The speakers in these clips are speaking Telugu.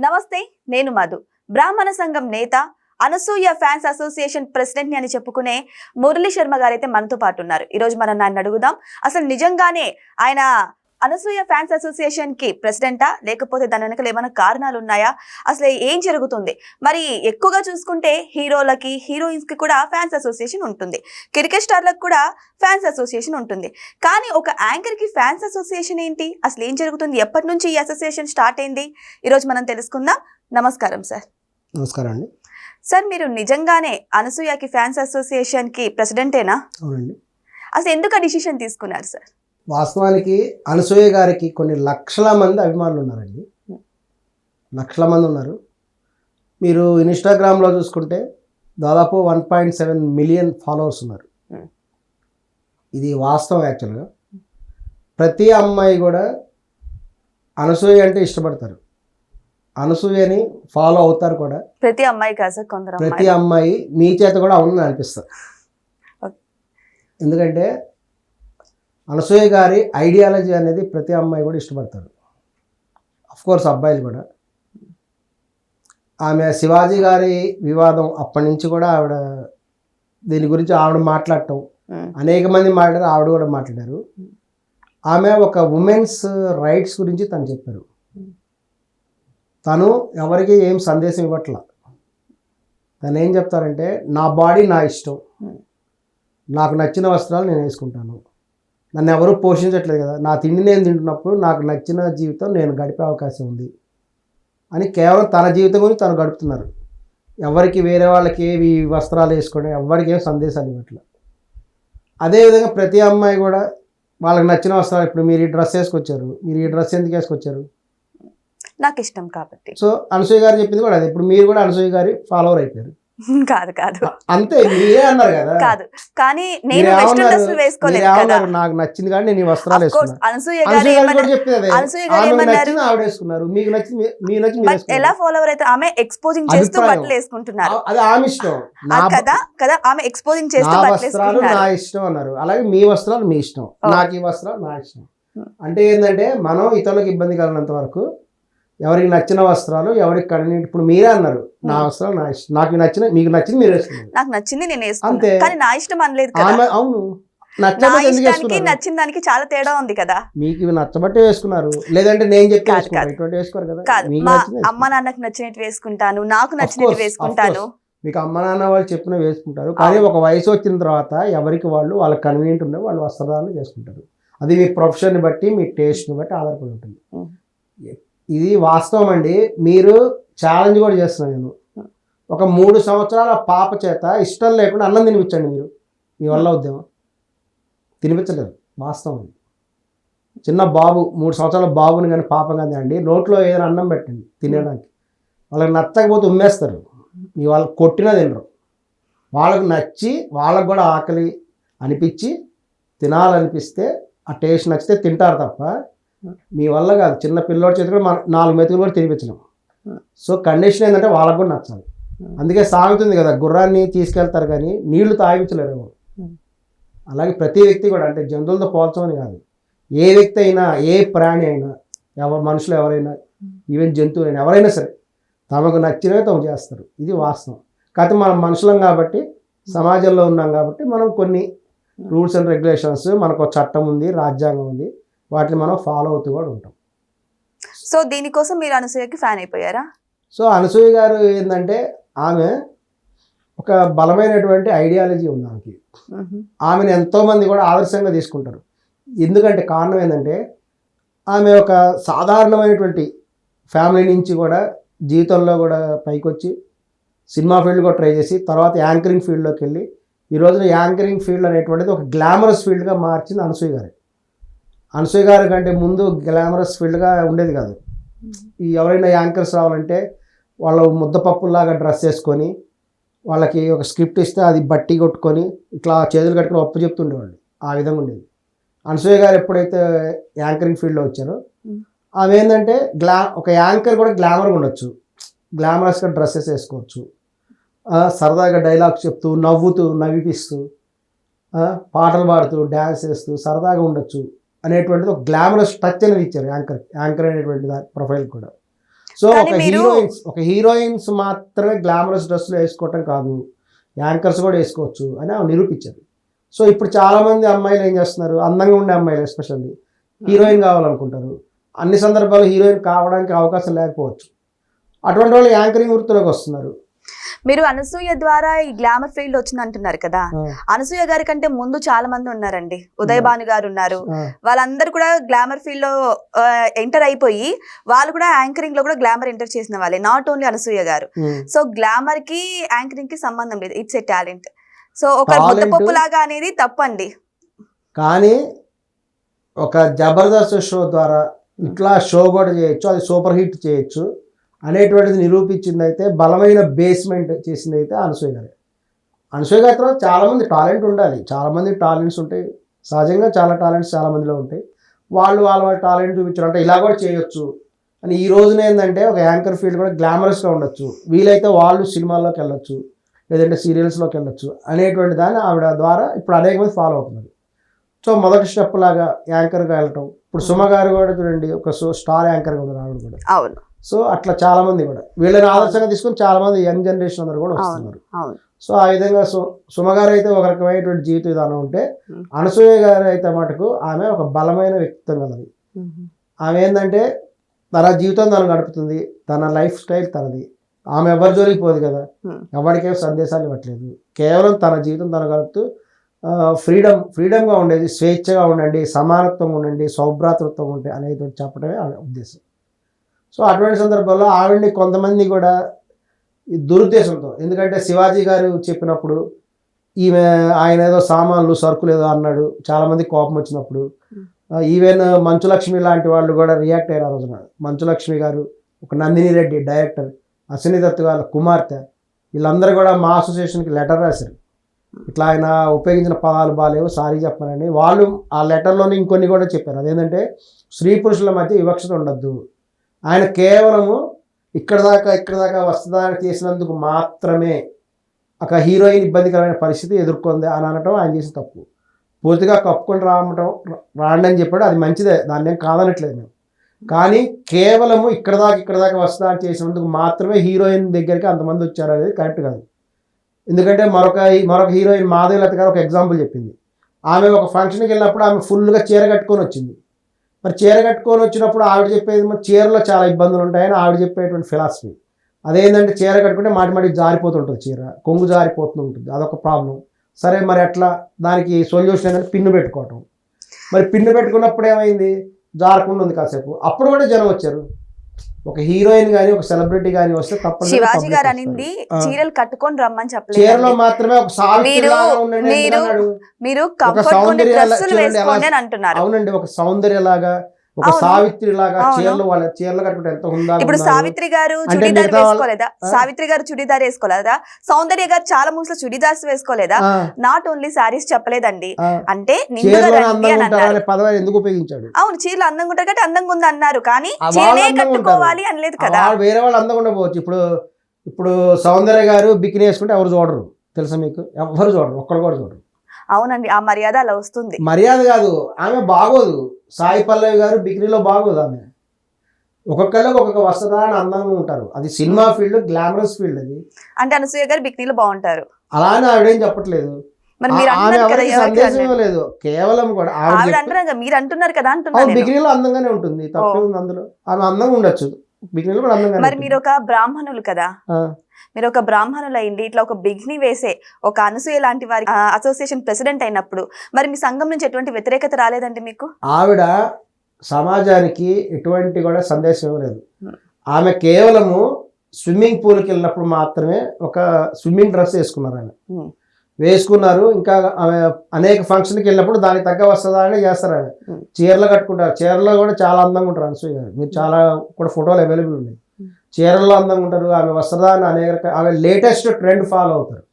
నమస్తే, నేను మధు. బ్రాహ్మణ సంఘం నేత, అనసూయ ఫ్యాన్స్ అసోసియేషన్ ప్రెసిడెంట్ ని అని చెప్పుకునే మురళీ శర్మ గారైతే మనతో పాటు ఉన్నారు. ఈ రోజు మనం ఆయన అడుగుదాం, అసలు నిజంగానే ఆయన అనసూయ ఫ్యాన్స్ అసోసియేషన్ కి ప్రెసిడెంటా, లేకపోతే దాని వెనకాల ఏమైనా కారణాలు ఉన్నాయా, అసలు ఏం జరుగుతుంది? మరి ఎక్కువగా చూసుకుంటే హీరోలకి, హీరోయిన్స్ కి కూడా ఫ్యాన్స్ అసోసియేషన్ ఉంటుంది, క్రికెట్ స్టార్లకు కూడా ఫ్యాన్స్ అసోసియేషన్ ఉంటుంది. కానీ ఒక యాంకర్ కి ఫ్యాన్స్ అసోసియేషన్ ఏంటి? అసలు ఏం జరుగుతుంది? ఎప్పటి నుంచి ఈ అసోసియేషన్ స్టార్ట్ అయింది? ఈరోజు మనం తెలుసుకుందాం. నమస్కారం సార్. నమస్కారం అండి. సార్, మీరు నిజంగానే అనసూయకి ఫ్యాన్స్ అసోసియేషన్ కి ప్రెసిడెంటేనా? అవునండి. అసలు ఎందుకు ఆ డిసిషన్ తీసుకున్నారు సార్? వాస్తవానికి అనసూయ గారికి కొన్ని లక్షల మంది అభిమానులు ఉన్నారండి. లక్షల మంది ఉన్నారు. మీరు ఇన్స్టాగ్రామ్లో చూసుకుంటే దాదాపు 1.7 మిలియన్ ఫాలోవర్స్ ఉన్నారు. ఇది వాస్తవం. యాక్చువల్గా ప్రతి అమ్మాయి కూడా అనసూయ అంటే ఇష్టపడతారు, అనసూయని ఫాలో అవుతారు కూడా. ప్రతి అమ్మాయి కాదు సార్, కొందరు ప్రతి అమ్మాయి మీ చేత కూడా అవునని అనిపిస్తుంది. ఎందుకంటే అనసూయ గారి ఐడియాలజీ అనేది ప్రతి అమ్మాయి కూడా ఇష్టపడతారు. కోర్స్ అబ్బాయిలు కూడా. ఆమె శివాజీ గారి వివాదం అప్పటి నుంచి కూడా ఆవిడ దీని గురించి ఆవిడ మాట్లాడటం, అనేక మంది మాట్లాడారు, ఆవిడ కూడా మాట్లాడారు. ఆమె ఒక ఉమెన్స్ రైట్స్ గురించి తను చెప్పారు. తను ఎవరికి ఏం సందేశం ఇవ్వట్లా. తను ఏం చెప్తారంటే, నా బాడీ నా ఇష్టం, నాకు నచ్చిన వస్త్రాలు నేను వేసుకుంటాను, నన్ను ఎవరూ పోషించట్లేదు కదా, నా తిండి నేను తింటున్నప్పుడు నాకు నచ్చిన జీవితం నేను గడిపే అవకాశం ఉంది అని కేవలం తన జీవితం గురించి తను గడుపుతున్నారు. ఎవరికి వేరే వాళ్ళకి ఏవి వస్త్రాలు వేసుకొని ఎవరికి ఏం సందేశాలు ఇవ్వట్లేదు. అదేవిధంగా ప్రతి అమ్మాయి కూడా వాళ్ళకి నచ్చిన వస్త్రాలు, ఇప్పుడు మీరు ఈ డ్రెస్ వేసుకొచ్చారు, మీరు ఈ డ్రెస్ ఎందుకు వేసుకొచ్చారు? నాకు ఇష్టం కాబట్టి. సో అనసూయ గారు చెప్పింది కూడా అదే. ఇప్పుడు మీరు కూడా అనసూయ గారి ఫాలోవర్ అయిపోయారు. కాదు కాదు అంతే, మీరే అన్నారు కదా. కాదు, కానీ నేను వెస్టర్న్ డ్రెస్ వేసుకోలేదు కదా, నాకు నచ్చింది కానీ నేను ఈ వస్త్రాలు వేసుకున్నాను. అనసూయ గారు ఏమన్నారు? ఆవిడ వేసుకున్నారు, మీకు నచ్చింది మీ నచ్చింది. ఎలా ఫాలోవర్ అయితే ఆమె ఎక్స్పోజింగ్ చేస్తూ బట్టలు వేసుకుంటున్నారు, అది ఆమె ఇష్టం కదా కదా. ఆమె ఎక్స్పోజింగ్ చేస్తూ వస్త్రాలు నా ఇష్టం అన్నారు. అలాగే మీ వస్త్రాలు మీ ఇష్టం, నాకు ఈ వస్త్రాలు నా ఇష్టం. అంటే ఏంటంటే మనం ఇతరులకు ఇబ్బంది కలిగినంత వరకు ఎవరికి నచ్చిన వస్త్రాలు ఎవరికి కన్వీనియంట్. ఇప్పుడు మీరే అన్నారు, నా వస్త్రాలు నా ఇష్టం, నాకు నచ్చిన మీకు నచ్చింది మీరు వేసుకున్నారు, నాకు నచ్చింది నేను వేసుకున్నాను, కానీ నా ఇష్టం అనలేదు కదా. అవును, నచ్చిన దానికి చాలా తేడా ఉంది కదా. మీకు నచ్చబట్టే వేసుకున్నారు, లేదంటే నేను చెప్పి ఇటువంటి వేసుకోరు కదా. అమ్మ నాన్నకు నచ్చినట్టు వేసుకుంటాను, నాకు నచ్చినట్టు వేసుకుంటాను. మీకు అమ్మ నాన్న వాళ్ళు చెప్పిన వేసుకుంటారు, కానీ ఒక వయసు వచ్చిన తర్వాత ఎవరికి వాళ్ళు వాళ్ళకి కన్వీనియంట్ ఉండే వాళ్ళు వస్త్రాలను చేసుకుంటారు. అది మీ ప్రొఫెషన్ని బట్టి మీ టేస్ట్ని బట్టి ఆధారపడి ఉంటుంది. ఇది వాస్తవం అండి. మీరు ఛాలెంజ్ కూడా చేస్తున్నాను నేను. ఒక 3 సంవత్సరాల పాప చేత ఇష్టం లేకుండా అన్నం తినిపించండి మీరు, మీ వల్ల ఉద్యమం తినిపించలేదు. వాస్తవం. చిన్న బాబు 3 సంవత్సరాల బాబుని కానీ పాపం కానీ అండి, నోట్లో ఏదైనా అన్నం పెట్టండి తినడానికి, వాళ్ళకి నచ్చకపోతే ఉమ్మేస్తారు, మీ వాళ్ళకి కొట్టినా తినరు. వాళ్ళకు నచ్చి వాళ్ళకు కూడా ఆకలి అనిపించి తినాలనిపిస్తే ఆ టేస్ట్ నచ్చితే తింటారు తప్ప మీ వల్ల కాదు. చిన్న పిల్లోడి చేతి కూడా మనం 4 మెతుకులు కూడా తినిపించలేం. సో కండిషన్ ఏంటంటే వాళ్ళకు కూడా నచ్చాలి. అందుకే సాగుతుంది కదా, గుర్రాన్ని తీసుకెళ్తారు కానీ నీళ్లు తాగించలేరు. అలాగే ప్రతి వ్యక్తి కూడా, అంటే జంతువులతో పోల్చమని కాదు, ఏ వ్యక్తి అయినా, ఏ ప్రాణి అయినా, మనుషులు ఎవరైనా, ఈవెన్ జంతువులైనా, ఎవరైనా సరే తమకు నచ్చినవి తమ చేస్తారు. ఇది వాస్తవం. కాకపోతే మనం మనుషులం కాబట్టి, సమాజంలో ఉన్నాం కాబట్టి మనం కొన్ని రూల్స్ అండ్ రెగ్యులేషన్స్, మనకు ఒక చట్టం ఉంది, రాజ్యాంగం ఉంది, వాటిని మనం ఫాలో అవుతూ కూడా ఉంటాం. సో దీనికోసం మీరు అనసూయకి ఫ్యాన్ అయిపోయారా? సో అనసూయ గారు ఏంటంటే, ఆమె ఒక బలమైనటువంటి ఐడియాలజీ ఉంది ఆమెకి. ఆమెను ఎంతోమంది కూడా ఆదర్శంగా తీసుకుంటారు. ఎందుకంటే కారణం ఏంటంటే, ఆమె ఒక సాధారణమైనటువంటి ఫ్యామిలీ నుంచి కూడా జీవితంలో కూడా పైకి వచ్చి సినిమా ఫీల్డ్ కూడా ట్రై చేసి తర్వాత యాంకరింగ్ ఫీల్డ్లోకి వెళ్ళి ఈ రోజున యాంకరింగ్ ఫీల్డ్ అనేటువంటిది ఒక గ్లామరస్ ఫీల్డ్గా మార్చింది అనసూయ గారు. అనసూయ గారి కంటే ముందు గ్లామరస్ ఫీల్డ్గా ఉండేది కాదు. ఈ ఎవరైనా యాంకర్స్ రావాలంటే వాళ్ళ ముద్దపప్పులాగా డ్రెస్ వేసుకొని, వాళ్ళకి ఒక స్క్రిప్ట్ ఇస్తే అది బట్టి కొట్టుకొని ఇట్లా చేతులు కట్టుకొని ఒప్పు చెప్తుండేవాళ్ళు. ఆ విధంగా ఉండేది. అనసూయ గారు ఎప్పుడైతే యాంకరింగ్ ఫీల్డ్లో వచ్చారో, ఆమె ఏంటంటే ఒక యాంకర్ కూడా గ్లామర్గా ఉండొచ్చు, గ్లామరస్గా డ్రెస్సెస్ వేసుకోవచ్చు, సరదాగా డైలాగ్స్ చెప్తూ నవ్వుతూ నవ్విపిస్తూ పాటలు పాడుతూ డ్యాన్స్ చేస్తూ సరదాగా ఉండొచ్చు అనేటువంటిది ఒక గ్లామరస్ టచ్ అనేది ఇచ్చారు యాంకర్ అనేటువంటి ప్రొఫైల్ కూడా. సో కానీ ఒక హీరోయిన్స్ మాత్రమే గ్లామరస్ డ్రెస్సులు వేసుకోవటం కాదు, యాంకర్స్ కూడా వేసుకోవచ్చు అని ఆమె నిరూపించారు. సో ఇప్పుడు చాలా మంది అమ్మాయిలు ఏం చేస్తున్నారు, అందంగా ఉండే అమ్మాయిలు ఎస్పెషల్లీ హీరోయిన్ కావాలనుకుంటారు. అన్ని సందర్భాల్లో హీరోయిన్ కావడానికి అవకాశం లేకపోవచ్చు. అటువంటి వాళ్ళు యాంకరింగ్ వృత్తిలోకి వస్తున్నారు. మీరు అనసూయ ద్వారా ఈ గ్లామర్ ఫీల్డ్ వచ్చింది అంటున్నారు కదా, అనసూయ గారి కంటే ముందు చాలా మంది ఉన్నారండి. ఉదయ్ భాను గారు ఉన్నారు, వాళ్ళందరూ కూడా గ్లామర్ ఫీల్డ్ లో ఎంటర్ అయిపోయి వాళ్ళు కూడా యాంకరింగ్ లో కూడా గ్లామర్ ఎంటర్ చేసిన వాళ్ళే, నాట్ ఓన్లీ అనసూయ గారు. సో గ్లామర్ కి యాంకరింగ్ కి సంబంధం లేదు, ఇట్స్ ఏ టాలెంట్. సో ఒక ముద్దపప్పు లాగా అనేది తప్పండి. కానీ ఒక జబర్దస్త్ షో ద్వారా ఇట్లా షో కూడా చేయొచ్చు, అది సూపర్ హిట్ చేయొచ్చు అనేటువంటిది నిరూపించింది అయితే, బలమైన బేస్మెంట్ చేసింది అయితే అనసూయ గారే. అనసూయ గారి తర్వాత చాలామంది టాలెంట్ ఉండాలి, చాలామంది టాలెంట్స్ ఉంటాయి, సహజంగా చాలా టాలెంట్స్ చాలా మందిలో ఉంటాయి. వాళ్ళ టాలెంట్ చూపించారు అంటే ఇలా కూడా చేయొచ్చు అని. ఈ రోజున ఏంటంటే ఒక యాంకర్ ఫీల్డ్ కూడా గ్లామరస్గా ఉండొచ్చు, వీలైతే వాళ్ళు సినిమాల్లోకి వెళ్ళొచ్చు, లేదంటే సీరియల్స్లోకి వెళ్ళొచ్చు అనేటువంటి దాన్ని ఆవిడ ద్వారా ఇప్పుడు అనేక మంది ఫాలో అవుతున్నారు. సో మొదటి స్టెప్ లాగా యాంకర్గా వెళ్ళటం. ఇప్పుడు సుమ గారు కూడా చూడండి, ఒక స్టార్ యాంకర్గా ఉన్నారు ఆవిడ కూడా. అవును. సో అట్లా చాలా మంది కూడా వీళ్ళని ఆదర్శంగా తీసుకొని చాలా మంది యంగ్ జనరేషన్ అందరూ కూడా వస్తున్నారు. సో ఆ విధంగా సుమ గారు అయితే ఒక రకమైనటువంటి జీవిత విధానం ఉంటే, అనసూయ గారు అయితే మటుకు ఆమె ఒక బలమైన వ్యక్తిత్వం కలది. ఆమె ఏంటంటే తన జీవితం తను గడుపుతుంది, తన లైఫ్ స్టైల్ తనది. ఆమె ఎవరి జోలికి పోదు కదా, ఎవరికేం సందేశాలు ఇవ్వట్లేదు, కేవలం తన జీవితం తను గడుపుతూ ఫ్రీడమ్గా ఉండేది, స్వేచ్ఛగా ఉండండి, సమానత్వంగా ఉండండి, సౌభ్రాతృత్వం ఉంటే అనేది చెప్పడమే ఆమె ఉద్దేశం. సో అటువంటి సందర్భంలో ఆవిడ్ని కొంతమంది కూడా ఈ దురుద్దేశంతో, ఎందుకంటే శివాజీ గారు చెప్పినప్పుడు ఆయన ఏదో సామాన్లు సరుకులు ఏదో అన్నాడు, చాలామంది కోపం వచ్చినప్పుడు ఈవెన్ మంచులక్ష్మి లాంటి వాళ్ళు కూడా రియాక్ట్ అయ్యారు ఆ రోజున. మంచులక్ష్మి గారు, ఒక నందిని రెడ్డి డైరెక్టర్, అశ్విని దత్ గారి కుమార్తె, వీళ్ళందరూ కూడా మా అసోసియేషన్కి లెటర్ రాశారు, ఇట్లా ఆయన ఉపయోగించిన పదాలు బాగాలేవు, సారీ చెప్పానని. వాళ్ళు ఆ లెటర్లోనే ఇంకొన్ని కూడా చెప్పారు, అదేంటంటే స్త్రీ పురుషుల మధ్య వివక్షత ఉండద్దు, ఆయన కేవలము ఇక్కడ దాకా వస్తుందా చేసినందుకు మాత్రమే ఒక హీరోయిన్ ఇబ్బందికరమైన పరిస్థితి ఎదుర్కొంది అని అనటం ఆయన చేసిన తప్పు. పూర్తిగా కప్పుకొని రాండి అని చెప్పాడు, అది మంచిదే, దాన్ని ఏం కాదనట్లేదు మేము. కానీ కేవలము ఇక్కడ దాకా వస్తుందా అని చేసినందుకు మాత్రమే హీరోయిన్ దగ్గరికి అంతమంది వచ్చారు అనేది కరెక్ట్ కాదు. ఎందుకంటే మరొక హీరోయిన్ మాధవీలత గారు ఒక ఎగ్జాంపుల్ చెప్పింది. ఆమె ఒక ఫంక్షన్కి వెళ్ళినప్పుడు ఆమె ఫుల్గా చీర కట్టుకొని వచ్చింది. మరి చీర కట్టుకొని వచ్చినప్పుడు ఆవిడ చెప్పేది చీరలో చాలా ఇబ్బందులు ఉంటాయని ఆవిడ చెప్పేటువంటి ఫిలాసఫీ. అదేంటంటే చీర కట్టుకుంటే మాటి జారిపోతుంటుంది, చీర కొంగు జారిపోతూ ఉంటుంది, అదొక ప్రాబ్లం. సరే మరి అట్లా దానికి సొల్యూషన్ ఏంటంటే పిన్ను పెట్టుకోవటం. మరి పిన్ను పెట్టుకున్నప్పుడు ఏమైంది, జారకుండా ఉంది కాసేపు, అప్పుడు కూడా జనం వచ్చారు. ఒక హీరోయిన్ గానీ ఒక సెలబ్రిటీ గానీ వస్తే తప్ప శివాజీ గారు అనింది చీరలు కట్టుకొని రమ్మని చెప్పలేదు, చీరలో మాత్రమే ఒక మీరు కంఫర్ట్ డ్రెస్సులు వేసుకోండి అని అంటున్నారు. అవునండి, ఒక సౌందర్యలాగా, ఒక సావిత్రి లాగా చీరలు కట్టుకుంటే ఎంత ఉందా. ఇప్పుడు సావిత్రి గారు చుడీదార్ వేసుకోలేదా, సావిత్రి గారు చుడీదార్ వేసుకోలేదా, సౌందర్య గారు చాలా మూవీస్ లో చుడీదార్స్ వేసుకోలేదా, నాట్ ఓన్లీ సారీస్ చెప్పలేదండి. అంటే ఎందుకు ఉపయోగించాడు? అవును, చీరలు అందంగా ఉంటారు కాబట్టి అందంగా ఉంది అన్నారు, కానీ చీరనే కట్టుకోవాలి అనలేదు కదా. వేరే వాళ్ళు అందంగా ఉండకపోవచ్చు. ఇప్పుడు సౌందర్య గారు బికిని వేసుకుంటే ఎవరు చూడరు తెలుసా మీకు, ఎవరు చూడరు, ఒక్కరు కూడా చూడరు. అవునండి, ఆ మర్యాద అలా వస్తుంది. మర్యాద కాదు, ఆమె బాగోదు. సాయి పల్లవి గారు బికినీలో బాగోదు. ఆమె ఒక్కొక్కళ్ళకి ఒక్కొక్క వస్త్రధారణ అందంగా ఉంటారు, అది సినిమా ఫీల్డ్, గ్లామరస్ ఫీల్డ్. అది అంటే అనసూయ గారు బికినీలో బాగుంటారు అలానే ఆవిడేం చెప్పట్లేదు, సందేశం లేదు, కేవలం కూడా మీరు అంటున్నారు కదా అంటున్నారు. బికినీలో అందంగానే ఉంటుంది, తప్పేముంది అందులో, ఆమె అందంగా ఉండొచ్చు, బికినీలో కూడా అందంగా. మరి మీరు ఒక బ్రాహ్మణులు కదా, మీరు ఒక బ్రాహ్మణులు అయింది ఇట్లా ఒక బిగ్ని వేసే ఒక అనసూయ లాంటి వారి అసోసియేషన్ ప్రెసిడెంట్ అయినప్పుడు మరి మీ సంఘం నుంచి ఎటువంటి వ్యతిరేకత రాలేదండి మీకు? ఆవిడ సమాజానికి ఎటువంటి కూడా సందేశం ఇవ్వలేదు. ఆమె కేవలము స్విమ్మింగ్ పూల్కి వెళ్ళినప్పుడు మాత్రమే ఒక స్విమ్మింగ్ డ్రెస్ వేసుకున్నారు, ఆమె వేసుకున్నారు. ఇంకా ఆమె అనేక ఫంక్షన్కి వెళ్ళినప్పుడు దానికి తగ్గ వస్తుందా అని చేస్తారు. ఆమె చీరలు కట్టుకుంటారు, చీరలో కూడా చాలా అందంగా ఉంటారు అనసూయ గారు. మీరు చాలా కూడా ఫోటోలు అవైలబుల్ ఉన్నాయి, చీరల్లో అందంగా ఉంటారు. ఆమె వస్త్రధారణ ఆమె లేటెస్ట్ ట్రెండ్ ఫాలో అవుతారు,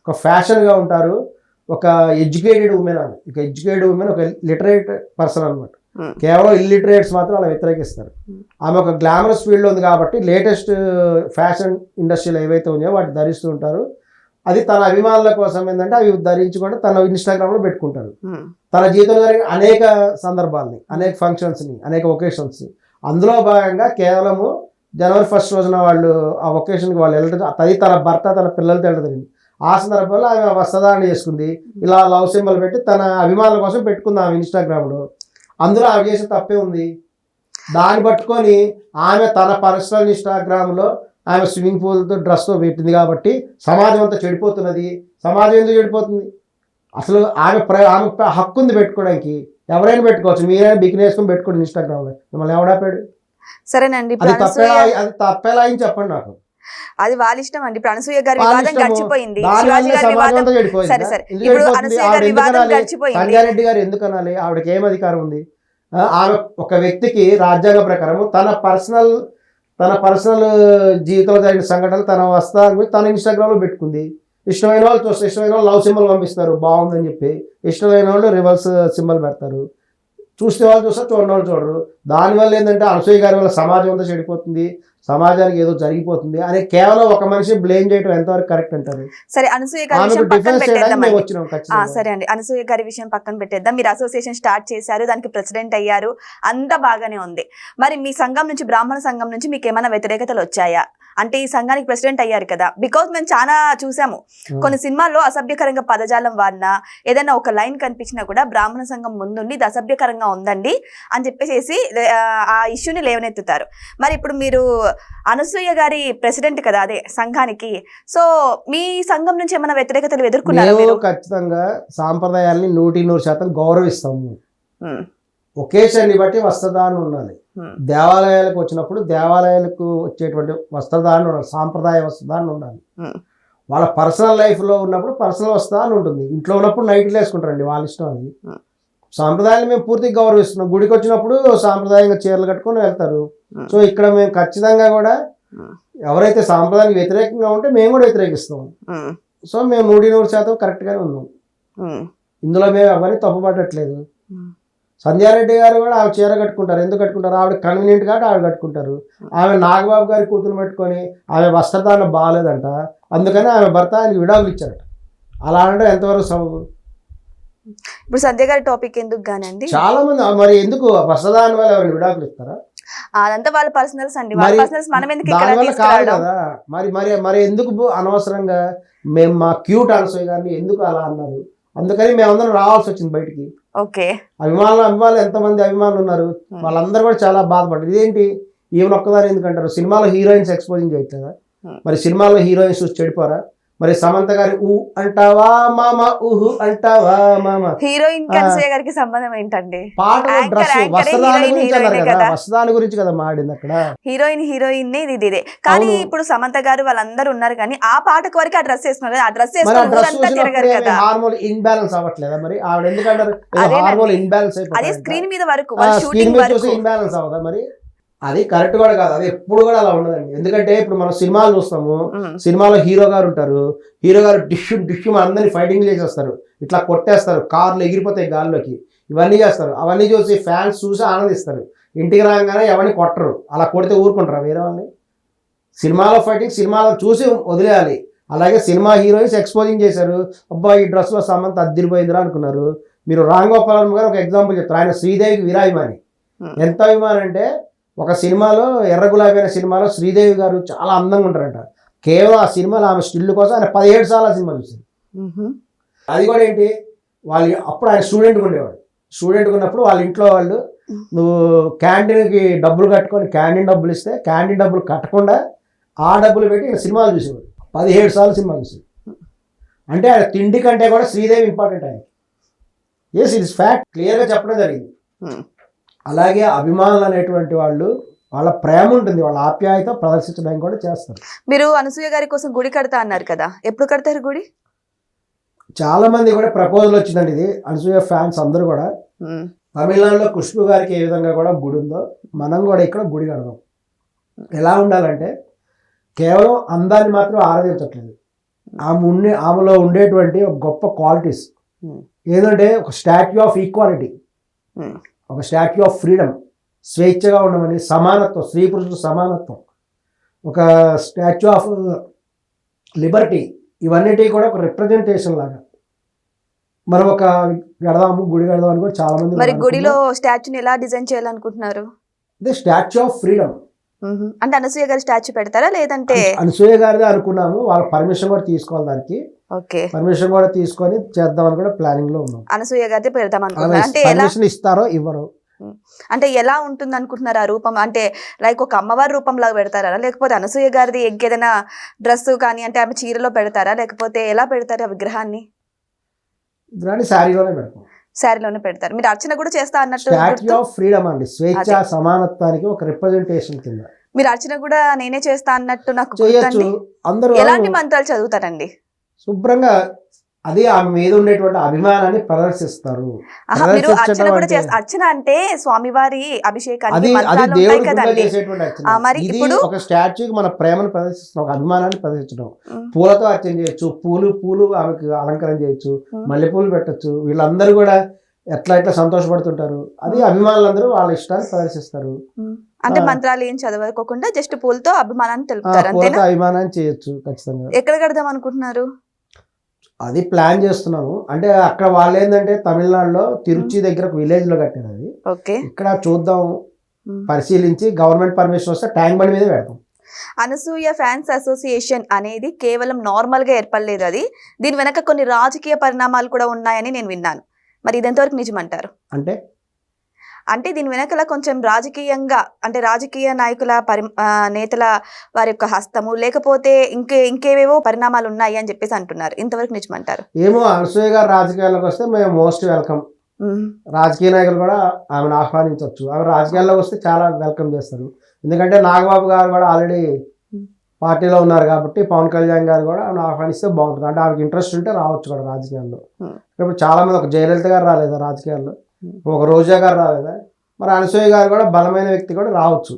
ఒక ఫ్యాషన్గా ఉంటారు, ఒక ఎడ్యుకేటెడ్ ఉమెన్. ఆమె ఒక ఎడ్యుకేటెడ్ ఉమెన్, ఒక లిటరేట్ పర్సన్ అనమాట. కేవలం ఇల్లిటరేట్స్ మాత్రం అలా వ్యతిరేకిస్తారు. ఆమె ఒక గ్లామరస్ ఫీల్డ్లో ఉంది కాబట్టి లేటెస్ట్ ఫ్యాషన్ ఇండస్ట్రీలో ఏవైతే ఉన్నాయో వాటిని ధరిస్తూ ఉంటారు. అది తన అభిమానుల కోసం ఏంటంటే అవి ధరించుకుంటే తన ఇన్స్టాగ్రామ్లో పెట్టుకుంటారు. తన జీవితంలో జరిగిన అనేక సందర్భాలని, అనేక ఫంక్షన్స్ని, అనేక ఒకేషన్స్ని, అందులో భాగంగా కేవలము జనవరి 1 రోజున వాళ్ళు ఆ ఒకేషన్కి వాళ్ళు వెళ్ళడం, తన భర్త తన పిల్లలతో వెళ్ళడం. ఆ సందర్భంలో ఆమె వస్త్రధారణ చేసుకుంది. ఇలా లవ్ సింబల్ పెట్టి తన అభిమానుల కోసం పెట్టుకుంది ఆమె ఇన్స్టాగ్రామ్లో. అందులో ఆమె చేసిన తప్పే ఉంది? దాన్ని పట్టుకొని ఆమె తన పర్సనల్ ఇన్స్టాగ్రామ్లో ఆమె స్విమ్మింగ్ పూల్తో డ్రెస్తో పెట్టింది కాబట్టి సమాజం అంతా చెడిపోతున్నది. సమాజం ఎందుకు చెడిపోతుంది? అసలు ఆమె హక్కు ఉంది పెట్టుకోవడానికి. ఎవరైనా పెట్టుకోవచ్చు. మీరైనా బికిని వేసుకొని పెట్టుకోండి ఇన్స్టాగ్రామ్లో. మిమ్మల్ని ఎవడాపాడు? సరేనండి, అది తప్పేలా అని చెప్పండి నాకు. అది వాళ్ళ ఇష్టం అండి. ఇప్పుడు అనసూయ గారి వివాదం గడిచిపోయింది. సరే సరే, ఎందుకు ఇప్పుడు చెడిపోతుంది? అనసూయ గారి ఆవిడ ఎందుకు వివాదం అనాలి? గడిచిపోయింది. సంగారెడ్డి గారు ఎందుకు అనాలి? ఆవిడకి ఏం అధికారం ఉంది? ఆమె ఒక వ్యక్తికి రాజ్యాంగ ప్రకారం తన పర్సనల్ జీవితంలో జరిగిన సంఘటనలు తన వస్త్రాన్ని తన ఇన్స్టాగ్రామ్లో పెట్టుకుంది. ఇష్టమైన వాళ్ళు చూస్తారు. ఇష్టమైన వాళ్ళు లవ్ సింబల్ పంపిస్తారు బాగుందని చెప్పి. ఇష్టమైన వాళ్ళు రివర్స్ సింబల్ పెడతారు. చూస్తే వాళ్ళు చూస్తారు, చూడని వాళ్ళు చూడరు. దానివల్ల ఏంటంటే అనసూయ గారి వల్ల సమాజం అంతా చెడిపోతుంది, సమాజానికి ఏదో జరిగిపోతుంది అని కేవలం ఒక మనిషి బ్లేమ్ చేయడం ఎంతవరకు కరెక్ట్ అంటారు? సరే, అనసూయ గారి విషయం పక్కన పెట్టేద్దాం. వచ్చినాం. సరే అండి, అనసూయ గారి విషయం పక్కన పెట్టేద్దాం. మీరు అసోసియేషన్ స్టార్ట్ చేశారు, దానికి ప్రెసిడెంట్ అయ్యారు, అంతా బాగానే ఉంది. మరి మీ సంఘం నుంచి, బ్రాహ్మణ సంఘం నుంచి మీకు ఏమైనా వ్యతిరేకతలు వచ్చాయా? అంటే ఈ సంఘానికి ప్రెసిడెంట్ అయ్యారు కదా, బికాజ్ మేము చాలా చూసాము. కొన్ని సినిమాల్లో అసభ్యకరంగా పదజాలం వాడినా, ఏదైనా ఒక లైన్ కనిపించినా కూడా బ్రాహ్మణ సంఘం ముందుండి ఇది అసభ్యకరంగా ఉందండి అని చెప్పేసి ఆ ఇష్యూని లేవనెత్తుతారు. మరి ఇప్పుడు మీరు అనసూయ గారి ప్రెసిడెంట్ కదా అదే సంఘానికి, సో మీ సంఘం నుంచి ఏమైనా వ్యతిరేకతలు ఎదుర్కొన్నారు? మేము ఖచ్చితంగా సాంప్రదాయాల్ని 100% గౌరవిస్తాము. ఒకేషన్ని బట్టి వస్త్రధారణ ఉండాలి. దేవాలయాలకు వచ్చినప్పుడు దేవాలయాలకు వచ్చేటువంటి వస్త్రధారణ ఉండాలి, సాంప్రదాయ వస్త్రధారణ ఉండాలి. వాళ్ళ పర్సనల్ లైఫ్లో ఉన్నప్పుడు పర్సనల్ వస్త్రధారణ ఉంటుంది. ఇంట్లో ఉన్నప్పుడు నైట్లు వేసుకుంటారండి, వాళ్ళ ఇష్టం. అది సాంప్రదాయాన్ని మేము పూర్తిగా గౌరవిస్తున్నాం. గుడికి వచ్చినప్పుడు సాంప్రదాయంగా చీరలు కట్టుకొని వెళ్తారు. సో ఇక్కడ మేము ఖచ్చితంగా కూడా ఎవరైతే సాంప్రదాయానికి వ్యతిరేకంగా ఉంటే మేము కూడా వ్యతిరేకిస్తాం. సో మేము 100% కరెక్ట్గానే ఉన్నాం. ఇందులో మేము ఎవరిని తప్పుపట్టట్లేదు. సంధ్యారెడ్డి గారు కూడా ఆవిడ చీర కట్టుకుంటారు. ఎందుకు కట్టుకుంటారు? ఆవిడ కన్వీనియంట్ కాబట్టి ఆవిడ కట్టుకుంటారు. ఆమె నాగబాబు గారి కూతురు పెట్టుకొని ఆమె వస్త్రధారణ బాగాలేదంట, అందుకని ఆమె భర్త ఆయనకి విడాకులు ఇచ్చారట. అలా అంటే ఎంతవరకు సబబు? ఇప్పుడు సంధ్య గారి టాపిక్ ఎందుకు గానండి, చాలా మంది మరి ఎందుకు వస్త్రధారణ వల్ల ఎవరైనా విడాకులు ఇస్తారా? అదంతా వాళ్ళ పర్సనల్స్ అండి, వాళ్ళ పర్సనల్స్ మనం ఎందుకు ఇక్కడ దానివల్ల కాదు తీసుకురావడం? కదా. మరి ఎందుకు అనవసరంగా మేము మా క్యూట్ అనసూయ గారిని ఎందుకు అలా అన్నారు? అందుకని మేమందరం రావాల్సి వచ్చింది బయటికి. ఓకే, అభిమానులు ఎంతమంది అభిమానులు ఉన్నారు, వాళ్ళందరూ కూడా చాలా బాధపడ్డారు. ఇదేంటి ఈవెన్ ఒక్కదాని ఎందుకంటారు? సినిమాలో హీరోయిన్స్ ఎక్స్పోజింగ్ చేయట్లేదా? మరి సినిమాలో హీరోయిన్స్ చూసి చెడిపోరా? మరి సమంత గారి ఊ అంటావా మామ, ఊహు అంటావా మామ, హీరోయిన్ అనసూయ గారికి సంబంధం ఏంటండి? పాటలు, డ్రెస్, వస్త్రాల గురించి కదా మాడింది అక్కడ. హీరోయిన్ ఇదే. కానీ ఇప్పుడు సమంత గారు వాళ్ళందరూ ఉన్నారు, కానీ ఆ పాటకు వరకు ఆ డ్రెస్ వేసుకున్నారు కదా, ఆ డ్రెస్ వేసుకుని తిరగరు కదా. హార్మోన్ ఇన్బ్యాలెన్స్ అవ్వట్లేదా? మరి ఆవిడ ఎందుకంటారు హార్మోన్ ఇన్బ్యాలెన్స్ అయిపోయింది? అదే స్క్రీన్ మీద వరకు, షూటింగ్ వరకు ఇన్బ్యాలెన్స్ అవ్వదా? మరి అది కరెక్ట్ కూడా కాదు. అది ఎప్పుడు కూడా అలా ఉండదండి. ఎందుకంటే ఇప్పుడు మనం సినిమాలు చూస్తాము, సినిమాలో హీరో గారు ఉంటారు. హీరో గారు డిష్యూ అందరినీ ఫైటింగ్ చేసేస్తారు, ఇట్లా కొట్టేస్తారు, కార్లు ఎగిరిపోతాయి గాల్లోకి, ఇవన్నీ చేస్తారు. అవన్నీ చూసి ఫ్యాన్స్ చూసి ఆనందిస్తారు. ఇంటికి రాగానే ఎవరిని కొట్టరు. అలా కొడితే ఊరుకుంటారా వేరే వాళ్ళని? సినిమాలో ఫైటింగ్ సినిమాలో చూసి వదిలేయాలి. అలాగే సినిమా హీరోయిన్స్ ఎక్స్పోజింగ్ చేశారు, అబ్బా ఈ డ్రెస్లో సమంత అద్దిరిపోయిందిరా అనుకున్నారు. మీరు రామ్ గోపాల్ వర్మ గారు ఒక ఎగ్జాంపుల్ చెప్తారు. ఆయన శ్రీదేవికి వీరాభిమాని. ఎంత అభిమాని అంటే ఒక సినిమాలో ఎర్ర గులాబీ అనే సినిమాలో శ్రీదేవి గారు చాలా అందంగా ఉంటారంట. కేవలం ఆ సినిమాలో ఆమె స్టిల్ కోసం ఆయన 17 సార్లు ఆ సినిమా చూశారు. అది కూడా ఏంటి, వాళ్ళు అప్పుడు ఆయన స్టూడెంట్గా ఉండేవాడు. స్టూడెంట్గా ఉన్నప్పుడు వాళ్ళ ఇంట్లో వాళ్ళు నువ్వు క్యాంటీన్కి డబ్బులు కట్టుకొని క్యాంటీన్ డబ్బులు ఇస్తే క్యాంటీన్ డబ్బులు కట్టకుండా ఆ డబ్బులు పెట్టి ఈయన సినిమాలు చూసేవాడు. 17 సార్లు సినిమా చూసేవాడు. అంటే ఆయన తిండి కంటే కూడా శ్రీదేవి ఇంపార్టెంట్ ఆయన. ఎస్, ఇట్ ఇస్ ఫ్యాక్ట్, క్లియర్గా చెప్పడం జరిగింది. అలాగే అభిమానులు అనేటువంటి వాళ్ళు, వాళ్ళ ప్రేమ ఉంటుంది, వాళ్ళ ఆప్యాయత ప్రదర్శించడానికి కూడా చేస్తారు. మీరు అనసూయ గారి కోసం గుడి కడతా అన్నారు కదా, ఎప్పుడు కడతారు గుడి? చాలా మంది కూడా ప్రపోజల్ వచ్చిందండి. ఇది అనసూయ ఫ్యాన్స్ అందరూ కూడా తమిళనాడులో ఖుష్బు గారికి ఏ విధంగా కూడా గుడి ఉందో మనం కూడా ఇక్కడ గుడి కడదాం. ఎలా ఉండాలంటే కేవలం అందాన్ని మాత్రం ఆరాధించట్లేదు, ఆమెలో ఉండేటువంటి ఒక గొప్ప క్వాలిటీస్ ఏదంటే ఒక స్టాచ్యూ ఆఫ్ ఈక్వాలిటీ, ఒక స్టాచ్యూ ఆఫ్ ఫ్రీడమ్, స్వేచ్ఛగా ఉండమని, సమానత్వం, స్త్రీ పురుషుల సమానత్వం, ఒక స్టాచ్యూ ఆఫ్ లిబర్టీ, ఇవన్నిటి కూడా ఒక రిప్రజెంటేషన్ లాగా మనం ఒక గుడి కడదామని కూడా చాలా మంది. మరి గుడిలో స్టాచ్యూని ఎలా డిజైన్ చేయాలనుకుంటున్నారు? అదే స్టాచ్యూ ఆఫ్ ఫ్రీడమ్, అంటే అనసూయ గారి స్టాచ్యూ పెడతారా లేదంటే? అనసూయ గారిదే అనుకున్నాము, వాళ్ళ పర్మిషన్ కూడా తీసుకోవాలి, దానికి ఓకే, పర్మిషన్ కూడా తీసుకొని చేద్దామని కూడా ప్లానింగ్ లో ఉన్నాం. అనసూయ గారిదే పెడదాం అనుకుంటున్నారు. అంటే ఎలా పర్మిషన్ ఇస్తారో ఇవ్వరు, అంటే ఎలా ఉంటుంది అనుకుంటున్నారు ఆ రూపం? అంటే లైక్ ఒక అమ్మవారి రూపంలాగా పెడతారా, లేకపోతే అనసూయ గారిది ఇంకేదైనా డ్రెస్ కానీ అంటే ఆమె చీరలో పెడతారా, లేకపోతే ఎలా పెడతారు ఆ విగ్రహాన్ని? విగ్రహాన్ని శారీలోనే పెడతాం. శారీలోనే పెడతారు. మీరు అర్చన కూడా చేస్తా అన్నట్టు స్టాచ్యూ ఆఫ్ ఫ్రీడమ్ అండి, స్వేచ్ఛ సమానత్వానికి ఒక రిప్రజెంటేషన్ కింద. మీరు అర్చన కూడా నేనే చేస్తా అన్నట్టు నాకు చేయొచ్చు. గుర్తుంది. అందరూ ఎలాంటి మంత్రాలు చదువుతారండి? శుభ్రంగా అది ఆమె మీద ఉండేటువంటి అభిమానాన్ని ప్రదర్శిస్తారు. మీరు అర్చన కూడా చేస్తారు. అర్చన అంటే స్వామివారి అభిషేకానికి అది మంత్రాలు దేవుడి ఉంటాయి గుడిలో కదండి. చేసేటువంటి అర్చన. మరి ఇది ఇప్పుడు ఒక స్టాచ్యూకి మన ప్రేమను ప్రదర్శిస్తున్నాం, ఒక అభిమానాన్ని ప్రదర్శించడం. పూలతో అర్చన చేయొచ్చు, పూలు ఆమెకు అలంకరణ చేయొచ్చు, మల్లెపూలు పెట్టచ్చు. వీళ్ళందరూ కూడా ఎట్లా సంతోషపడుతుంటారు. అది అభిమానులందరూ వాళ్ళ ఇష్టాన్ని ప్రదర్శిస్తారు. అంటే మంత్రాలు ఏం చదవకోకుండా జస్ట్ పూలతో అభిమానాన్ని తెలుపుతారు, పూలతో అంతేనా? అభిమానాన్ని చేయొచ్చు ఖచ్చితంగా. ఎక్కడ కడదాం అనుకుంటున్నారు? అది ప్లాన్ చేస్తున్నాము. అంటే అక్కడ వాళ్ళు ఏంటంటే తమిళనాడులో తిరుచి దగ్గర ఒక విలేజ్ లో కట్టారు అది. ఓకే, ఇక్కడ చూద్దాం, పరిశీలించి గవర్నమెంట్ పర్మిషన్ వస్తే ట్యాంక్ బండి మీద పెడతాం. అనసూయ ఫ్యాన్స్ అసోసియేషన్ అనేది కేవలం నార్మల్ గా ఏర్పడలేదు, అది దీని వెనక కొన్ని రాజకీయ పరిణామాలు కూడా ఉన్నాయని నేను విన్నాను. మరి ఇది ఎంతవరకు నిజమంటారు? అంటే దీని వెనకల కొంచెం రాజకీయంగా, అంటే రాజకీయ నాయకుల నేతల వారి యొక్క హస్తము, లేకపోతే ఇంకేవేవో పరిణామాలు ఉన్నాయి అని చెప్పేసి అంటున్నారు. ఇంతవరకు నిజమంటారు? ఏమో, అనసూయ గారు రాజకీయాల్లోకి వస్తే మేము మోస్ట్ వెల్కమ్. రాజకీయ నాయకులు కూడా ఆమెను ఆహ్వానించవచ్చు. ఆమె రాజకీయాల్లోకి వస్తే చాలా వెల్కమ్ చేస్తారు. ఎందుకంటే నాగబాబు గారు కూడా ఆల్రెడీ పార్టీలో ఉన్నారు కాబట్టి పవన్ కళ్యాణ్ గారు కూడా ఆమెను ఆహ్వానిస్తే బాగుంటుంది. అంటే ఆమెకి ఇంట్రెస్ట్ ఉంటే రావచ్చు కూడా రాజకీయాల్లో. ఇప్పుడు చాలా మంది, ఒక జయలలిత గారు రాలేదా రాజకీయాల్లో, ఒక రోజా గారు రాలేదా, మరి అనసూయ గారు కూడా బలమైన వ్యక్తి కూడా రావచ్చు.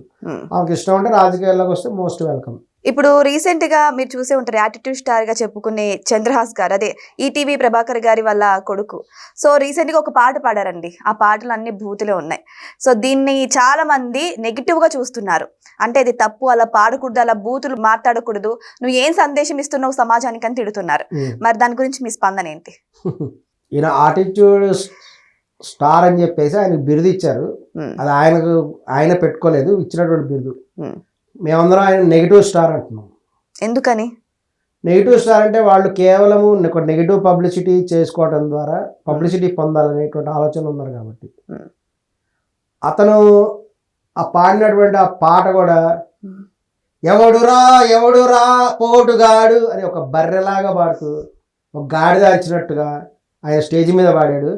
ఆమెకి ఇష్టం ఉంటే రాజకీయాల్లోకి వస్తే మోస్ట్ వెల్కమ్. ఇప్పుడు రీసెంట్ గా మీరు చూసే ఉంటారు, యాటిట్యూడ్ స్టార్ గా చెప్పుకునే చంద్రహాస్ గారు, అదే ఈటీవీ ప్రభాకర్ గారి వాళ్ళ కొడుకు. సో రీసెంట్ గా ఒక పాట పాడారండి, ఆ పాటలు అన్ని బూతులే ఉన్నాయి. సో దీన్ని చాలా మంది నెగిటివ్ గా చూస్తున్నారు. అంటే ఇది తప్పు, అలా పాడకూడదు, అలా బూతులు మాట్లాడకూడదు, నువ్వు ఏం సందేశం ఇస్తున్నావు సమాజానికి అని తిడుతున్నారు. మరి దాని గురించి మీ స్పందన ఏంటి? ఈయన యాటిట్యూడ్ స్టార్ అని చెప్పేసి ఆయనకు బిరుదు ఇచ్చారు. అది ఆయన పెట్టుకోలేదు, ఇచ్చినటువంటి బిరుదు. మేమందరం ఆయన నెగిటివ్ స్టార్ అంటున్నాం. ఎందుకని నెగిటివ్ స్టార్ అంటే? వాళ్ళు కేవలము నెగిటివ్ పబ్లిసిటీ చేసుకోవడం ద్వారా పబ్లిసిటీ పొందాలనేటువంటి ఆలోచన ఉన్నారు కాబట్టి. అతను ఆ పాడినటువంటి ఆ పాట కూడా ఎవడురా పోటుగాడు అని ఒక బర్రెలాగా పాడుతూ, ఒక గాడిద వచ్చినట్టుగా ఆయన స్టేజ్ మీద పాడాడు.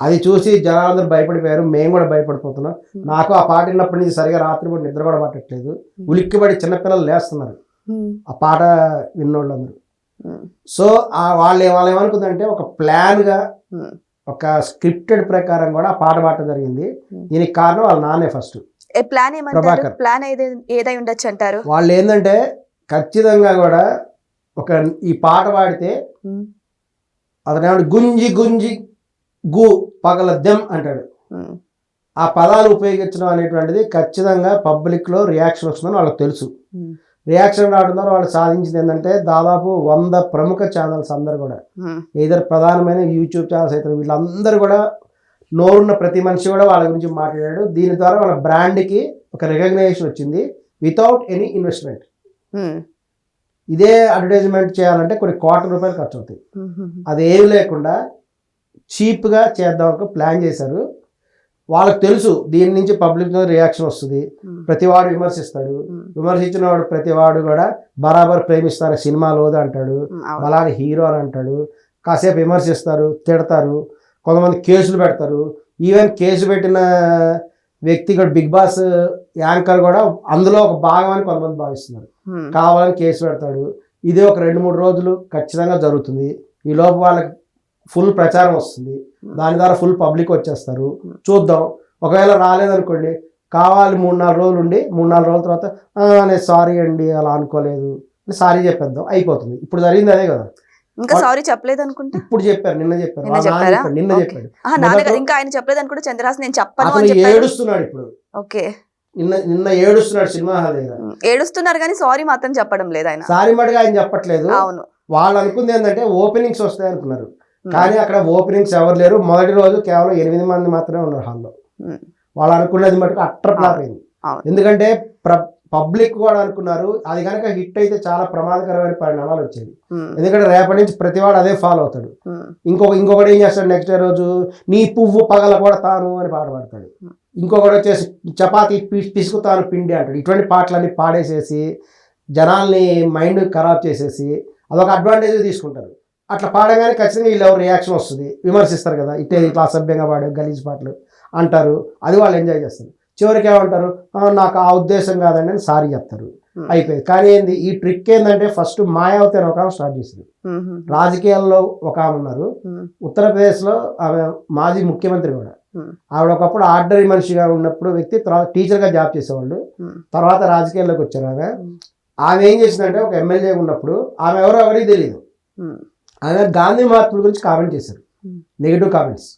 అది చూసి జనాలందరూ భయపడిపోయారు, మేము కూడా భయపడిపోతున్నాం. నాకు ఆ పాట విన్నప్పటి నుంచి సరిగా రాత్రిపూట నిద్ర కూడా పట్టట్లేదు. ఉలిక్కిపడి చిన్నపిల్లలు లేస్తున్నారు ఆ పాట విన్నోళ్ళందరూ. సో వాళ్ళు ఏమనుకుందంటే ఒక ప్లాన్గా, ఒక స్క్రిప్టెడ్ ప్రకారం కూడా ఆ పాట పాడటం జరిగింది. దీనికి కారణం వాళ్ళ నాన్నే ఫస్ట్. ప్రభాకర్ ప్లాన్ ఏదై ఉండొచ్చు అంటారు. వాళ్ళు ఏంటంటే ఖచ్చితంగా కూడా ఈ పాట పాడితే అతను ఏమంటే గుంజి గు పగల దెం అంటాడు. ఆ పదాలు ఉపయోగించడం అనేటువంటిది ఖచ్చితంగా పబ్లిక్లో రియాక్షన్ వస్తుందని వాళ్ళకి తెలుసు. రియాక్షన్ రావడం ద్వారా వాళ్ళు సాధించింది ఏంటంటే దాదాపు 100 ప్రముఖ ఛానల్స్ అందరు కూడా, ఏదైనా ప్రధానమైన యూట్యూబ్ ఛానల్స్ అయితే వీళ్ళందరూ కూడా, నోరున్న ప్రతి మనిషి కూడా వాళ్ళ గురించి మాట్లాడాడు. దీని ద్వారా వాళ్ళ బ్రాండ్కి ఒక రికగ్నైజేషన్ వచ్చింది వితౌట్ ఎనీ ఇన్వెస్ట్మెంట్. ఇదే అడ్వర్టైజ్మెంట్ చేయాలంటే కొన్ని కోట్ల రూపాయలు ఖర్చు అవుతాయి. అదేమి లేకుండా చీప్గా చేద్దాం ప్లాన్ చేశారు. వాళ్ళకి తెలుసు దీని నుంచి పబ్లిక్ రియాక్షన్ వస్తుంది, ప్రతివాడు విమర్శిస్తాడు. విమర్శించిన వాడు ప్రతివాడు కూడా బరాబర్ ప్రేమిస్తారు, సినిమాలో అంటాడు, అలాగే హీరో అని అంటాడు. కాసేపు విమర్శిస్తారు, తిడతారు, కొంతమంది కేసులు పెడతారు. ఈవెన్ కేసు పెట్టిన వ్యక్తి కూడా, బిగ్ బాస్ యాంకర్ కూడా అందులో ఒక భాగం అని కొంతమంది భావిస్తున్నారు. కావాలని కేసు పెడతాడు. ఇదే ఒక 2-3 రోజులు ఖచ్చితంగా జరుగుతుంది. ఈ లోపు వాళ్ళకి ఫుల్ ప్రచారం వస్తుంది, దాని ద్వారా ఫుల్ పబ్లిక్ వచ్చేస్తారు. చూద్దాం, ఒకవేళ రాలేదనుకోండి, కావాలి 3-4 రోజులు ఉండి 3-4 రోజుల తర్వాత నేను సారీ అండి అలా అనుకోలేదు, సారీ చెప్పేద్దాం, అయిపోతుంది. ఇప్పుడు జరిగింది అదే కదా. ఇంకా సారీ చెప్పలేదు అనుకుంటా. ఇప్పుడు చెప్పారు, నిన్న చెప్పారు. ఇంకా ఆయన చెప్పలేదు అనుకుంటే చంద్రహాస్ నేను చెప్పను అని ఏడుస్తున్నాడు ఇప్పుడు. ఓకే, నిన్న ఏడుస్తున్నాడు సినిమా హాల్ దగ్గర. ఏడుస్తున్నారు కానీ సారీ మాత్రం చెప్పడం లేదు ఆయన. సారీ మటుగా ఆయన చెప్పట్లేదు. అవును, వాళ్ళు అనుకుంది ఏంటంటే ఓపెనింగ్స్ వస్తాయి అనుకున్నారు, కానీ అక్కడ ఓపెనింగ్స్ ఎవరు లేరు. మొదటి రోజు కేవలం 8 మంది మాత్రమే ఉన్నారు హాల్లో. వాళ్ళు అనుకున్నది మటుకు అట్టర్ ఫ్లాప్ అయింది. ఎందుకంటే పబ్లిక్ కూడా అనుకున్నారు అది కనుక హిట్ అయితే చాలా ప్రమాదకరమైన పరిణామాలు వచ్చేది. ఎందుకంటే రేపటి నుంచి ప్రతివాడు అదే ఫాలో అవుతాడు. ఇంకొకటి ఏం చేస్తాడు, నెక్స్ట్ డే రోజు నీ పువ్వు పగల కొడతాను అని పాట పాడతాడు. ఇంకొకటి వచ్చేసి చపాతీ పిసుకుతాను పిండి అంటాడు. ఇటువంటి పాటలన్నీ పాడేసేసి జనాల్ని మైండ్ ఖరాబ్ చేసేసి అదొక అడ్వాంటేజ్ తీసుకుంటారు. అట్లా పాడగానే ఖచ్చితంగా వీళ్ళు ఎవరు రియాక్షన్ వస్తుంది, విమర్శిస్తారు కదా, ఇట్లా అసభ్యంగా పాడే గలీజ్ పాటలు అంటారు. అది వాళ్ళు ఎంజాయ్ చేస్తారు. చివరికి ఏమంటారు, నాకు ఆ ఉద్దేశం కాదండి అని సారీ చెప్తారు, అయిపోయింది. కానీ ఏంది ఈ ట్రిక్ ఏంటంటే ఫస్ట్ మాయావతి అని ఒక ఆమె స్టార్ట్ చేసింది. రాజకీయాల్లో ఒక ఆమె ఉన్నారు, ఉత్తరప్రదేశ్లో ఆమె మాజీ ముఖ్యమంత్రి కూడా. ఆవిడ ఒకప్పుడు ఆర్డరీ మనిషిగా ఉన్నప్పుడు వ్యక్తి, తర్వాత టీచర్గా జాబ్ చేసేవాళ్ళు, తర్వాత రాజకీయాల్లోకి వచ్చారు. ఆమె ఏం చేసిందంటే ఒక ఎమ్మెల్యే ఉన్నప్పుడు ఆమె ఎవరికి తెలియదు, ఆమె గాంధీ మహాత్ముడి గురించి కామెంట్ చేశారు, నెగిటివ్ కామెంట్స్.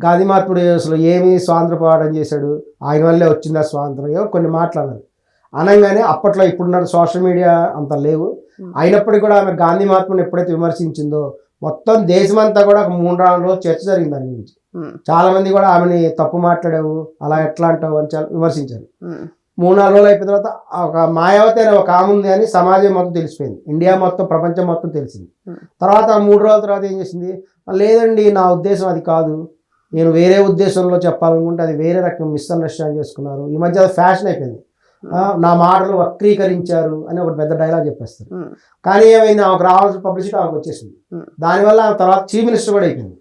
గాంధీ మహాత్ముడు అసలు ఏమి స్వాతంత్ర పోరాటం చేశాడు, ఆయన వల్లే వచ్చిందా స్వాతంత్రం, ఏవో కొన్ని మాట్లాడారు. అనగానే అప్పట్లో ఇప్పుడున్న సోషల్ మీడియా అంత లేవు, అయినప్పటికీ కూడా ఆమె గాంధీ మహాత్ముడిని ఎప్పుడైతే విమర్శించిందో మొత్తం దేశమంతా కూడా ఒక 3-4 రోజులు చర్చ జరిగింది దాని గురించి. చాలా మంది కూడా ఆమెని తప్పు మాట్లాడావు, అలా ఎట్లా అంటావు అని చాలా విమర్శించారు. 3-4 రోజులు అయిపోయిన తర్వాత ఒక మాయావతి అనే ఒక ఆమె ఉంది అని సమాజం మొత్తం తెలిసిపోయింది, ఇండియా మొత్తం ప్రపంచం మొత్తం తెలిసింది. తర్వాత 3 రోజుల తర్వాత ఏం చేసింది, లేదండి నా ఉద్దేశం అది కాదు, నేను వేరే ఉద్దేశంలో చెప్పాలనుకుంటే అది వేరే రకం మిస్అండర్స్టాండ్ చేసుకున్నారు, ఈ మధ్య అది ఫ్యాషన్ అయిపోయింది, నా మాటలు వక్రీకరించారు అని ఒక పెద్ద డైలాగ్ చెప్పేస్తారు. కానీ ఏమైంది, ఆమెకు రావాల్సిన పబ్లిసిటీ ఆమెకు వచ్చేసింది. దానివల్ల ఆమె తర్వాత చీఫ్ మినిస్టర్ కూడా అయిపోయింది.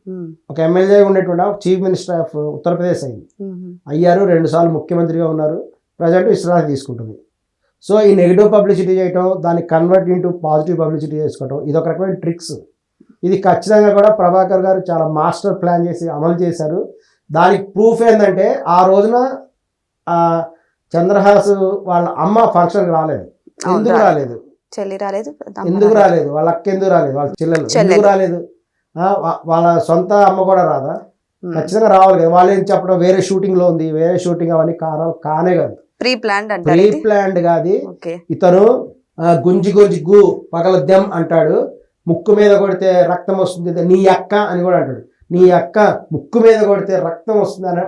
ఒక ఎమ్మెల్యే ఉండేటువంటి ఒక చీఫ్ మినిస్టర్ ఆఫ్ ఉత్తరప్రదేశ్ అయ్యారు, 2 సార్లు ముఖ్యమంత్రిగా ఉన్నారు, ప్రజెంట్ విశ్రాంతి తీసుకుంటుంది. సో ఈ నెగిటివ్ పబ్లిసిటీ చేయటం, దాన్ని కన్వర్ట్ ఇంటూ పాజిటివ్ పబ్లిసిటీ చేసుకోవటం, ఇది ఒక రకమైన ట్రిక్స్. ఇది ఖచ్చితంగా కూడా ప్రభాకర్ గారు చాలా మాస్టర్ ప్లాన్ చేసి అమలు చేశారు. దానికి ప్రూఫ్ ఏంటంటే ఆ రోజున చంద్రహాస్ వాళ్ళ అమ్మ ఫంక్షన్కి రాలేదు. ఎందుకు రాలేదు? ఎందుకు రాలేదు? వాళ్ళ అక్క ఎందుకు రాలేదు? వాళ్ళ చెల్లెలు ఎందుకు రాలేదు? వాళ్ళ సొంత అమ్మ కూడా రాదా? ఖచ్చితంగా రావాలి కదా. వాళ్ళు ఏం చెప్పడం, వేరే షూటింగ్ లో ఉంది, వేరే షూటింగ్ అవన్నీ కానే కాదు, ప్రీ ప్లాన్డ్ కాదు. ఇతను గుంజి గు పగలద్దెం అంటాడు, ముక్కు మీద కొడితే రక్తం వస్తుంది, నీ అక్క అని కూడా అంటాడు, నీ అక్క ముక్కు మీద కొడితే రక్తం వస్తుంది అని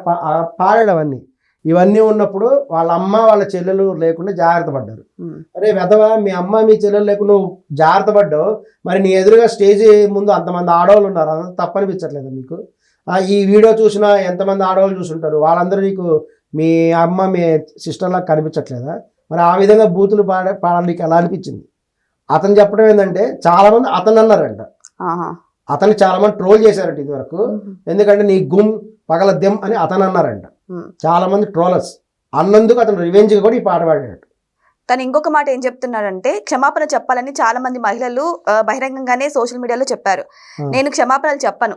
పాడాడు. అవన్నీ ఇవన్నీ ఉన్నప్పుడు వాళ్ళ అమ్మ వాళ్ళ చెల్లెలు లేకుండా జాగ్రత్త పడ్డారు. అరే వెధవా, మీ అమ్మ మీ చెల్లెలు లేకుండా నువ్వు జాగ్రత్త పడ్డావు, మరి నీ ఎదురుగా స్టేజ్ ముందు అంతమంది ఆడవాళ్ళు ఉన్నారు, అదంతా తప్పనిపించట్లేదు మీకు? ఈ వీడియో చూసినా ఎంతమంది ఆడవాళ్ళు చూసుంటారు, వాళ్ళందరూ నీకు మీ అమ్మ మీ సిస్టర్లా కనిపించట్లేదా? మరి ఆ విధంగా బూతులు పాడడానికి ఎలా అనిపించింది? అతను చెప్పడం ఏంటంటే చాలా మంది అతను అన్నారంట, అతన్ని చాలా మంది ట్రోల్ చేశారంట ఇది వరకు. ఎందుకంటే నీ గుమ్ పగలద్దెం అని అతను అన్నారంట, చాలా మంది ట్రోలర్స్ అన్నందుకు అతను రివెంజ్ కూడా ఈ పాట పాడాడు. తను ఇంకొక మాట ఏం చెప్తున్నాడంటే, క్షమాపణ చెప్పాలని చాలా మంది మహిళలు బహిరంగంగానే సోషల్ మీడియాలో చెప్పారు. నేను క్షమాపణలు చెప్పను,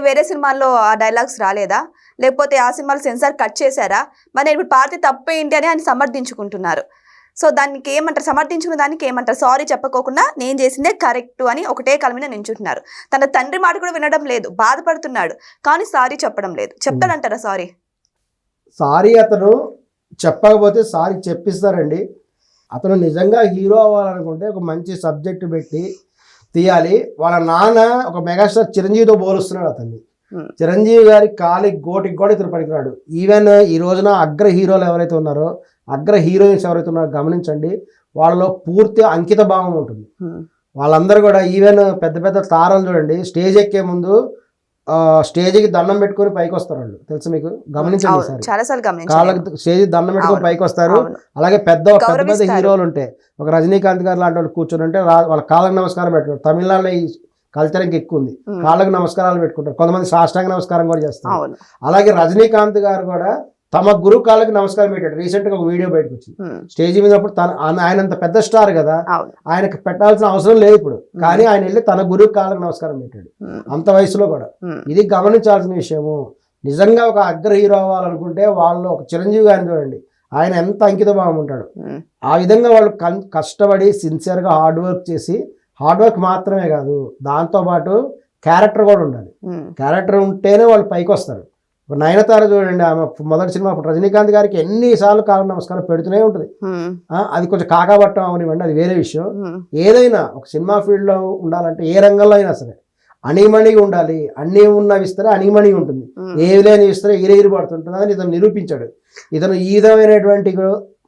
వేరే సినిమాల్లో ఆ డైలాగ్స్ రాలేదా, లేకపోతే ఆ సినిమాలో సెన్సార్ కట్ చేశారా, మరి నేను ఇప్పుడు పాడితే తప్పేంటి అని ఆయన సమర్థించుకుంటున్నారు. సో దానికి ఏమంటారు, సమర్థించుకున్న దానికి ఏమంటారు? సారీ చెప్పకోకుండా నేను చేసిందే కరెక్ట్ అని ఒకటే కాలం మీద నించుంటున్నారు. తన తండ్రి మాట కూడా వినడం లేదు, బాధపడుతున్నాడు, కానీ సారీ చెప్పడం లేదు. చెప్తాడంటారా సారీ? అతను చెప్పకపోతే సారీ చెప్పిస్తారండి. అతను నిజంగా హీరో అవ్వాలనుకుంటే ఒక మంచి సబ్జెక్ట్ పెట్టి తీయాలి. వాళ్ళ నాన్న ఒక మెగాస్టార్ చిరంజీవితో పోలుస్తున్నాడు అతన్ని. చిరంజీవి గారి గోటికి కూడా ఇతను పనికిరాడు. ఈవెన్ ఈ రోజున అగ్ర హీరోలు ఎవరైతే ఉన్నారో, అగ్ర హీరోయిన్స్ ఎవరైతే ఉన్నారో గమనించండి, వాళ్ళలో పూర్తి అంకిత భావం ఉంటుంది. వాళ్ళందరూ కూడా ఈవెన్ పెద్ద పెద్ద తారలు చూడండి, స్టేజ్ ఎక్కే ముందు స్టేజ్కి దండం పెట్టుకొని పైకి వస్తారు వాళ్ళు, తెలుసు మీకు? గమనించండి, కాళ్ళకి స్టేజ్ దండం పెట్టుకొని పైకి వస్తారు. అలాగే పెద్ద పెద్ద హీరోలు ఉంటే, ఒక రజనీకాంత్ గారు లాంటి వాళ్ళు కూర్చొని ఉంటే వాళ్ళ కాళ్ళకి నమస్కారం పెట్టుకుంటారు. తమిళనాడులో ఈ కల్చర్ ఇంకా ఎక్కువ ఉంది, కాళ్ళకు నమస్కారాలు పెట్టుకుంటారు, కొంతమంది సాష్టాంగ నమస్కారం కూడా చేస్తారు. అలాగే రజనీకాంత్ గారు కూడా తమ గురు కాళ్ళకి నమస్కారం పెట్టాడు. రీసెంట్ గా ఒక వీడియో బయటకు వచ్చింది, స్టేజ్ మీద ఆయన అంత పెద్ద స్టార్ కదా, ఆయనకు పెట్టాల్సిన అవసరం లేదు ఇప్పుడు, కానీ ఆయన వెళ్ళి తన గురువు కాళ్ళకి నమస్కారం పెట్టాడు అంత వయసులో కూడా. ఇది గమనించాల్సిన విషయము. నిజంగా ఒక అగ్ర హీరో అవ్వాలనుకుంటే వాళ్ళు ఒక చిరంజీవి గారిని చూడండి, ఆయన ఎంత అంకిత భావం ఉంటాడు. ఆ విధంగా వాళ్ళు కష్టపడి సిన్సియర్గా హార్డ్ వర్క్ చేసి, హార్డ్ వర్క్ మాత్రమే కాదు దాంతోపాటు క్యారెక్టర్ కూడా ఉండాలి. క్యారెక్టర్ ఉంటేనే వాళ్ళు పైకి వస్తారు. నయనతార చూడండి, ఆమె మొదటి సినిమా అప్పుడు రజనీకాంత్ గారికి ఎన్నిసార్లు కాళ్ళ నమస్కారం పెడుతూనే ఉంటుంది. అది కొంచెం కాకాబట్టం అవనివ్వండి, అది వేరే విషయం. ఏదైనా ఒక సినిమా ఫీల్డ్లో ఉండాలంటే ఏ రంగంలో అయినా సరే అణిమణిగా ఉండాలి. అన్నీ ఉన్నవి ఇస్తారే అణిమణి ఉంటుంది, ఏవి లేని ఇస్తారే ఎగిరి పడుతుంటుంది అని ఇతను నిరూపించాడు. ఇతను ఈ విధమైనటువంటి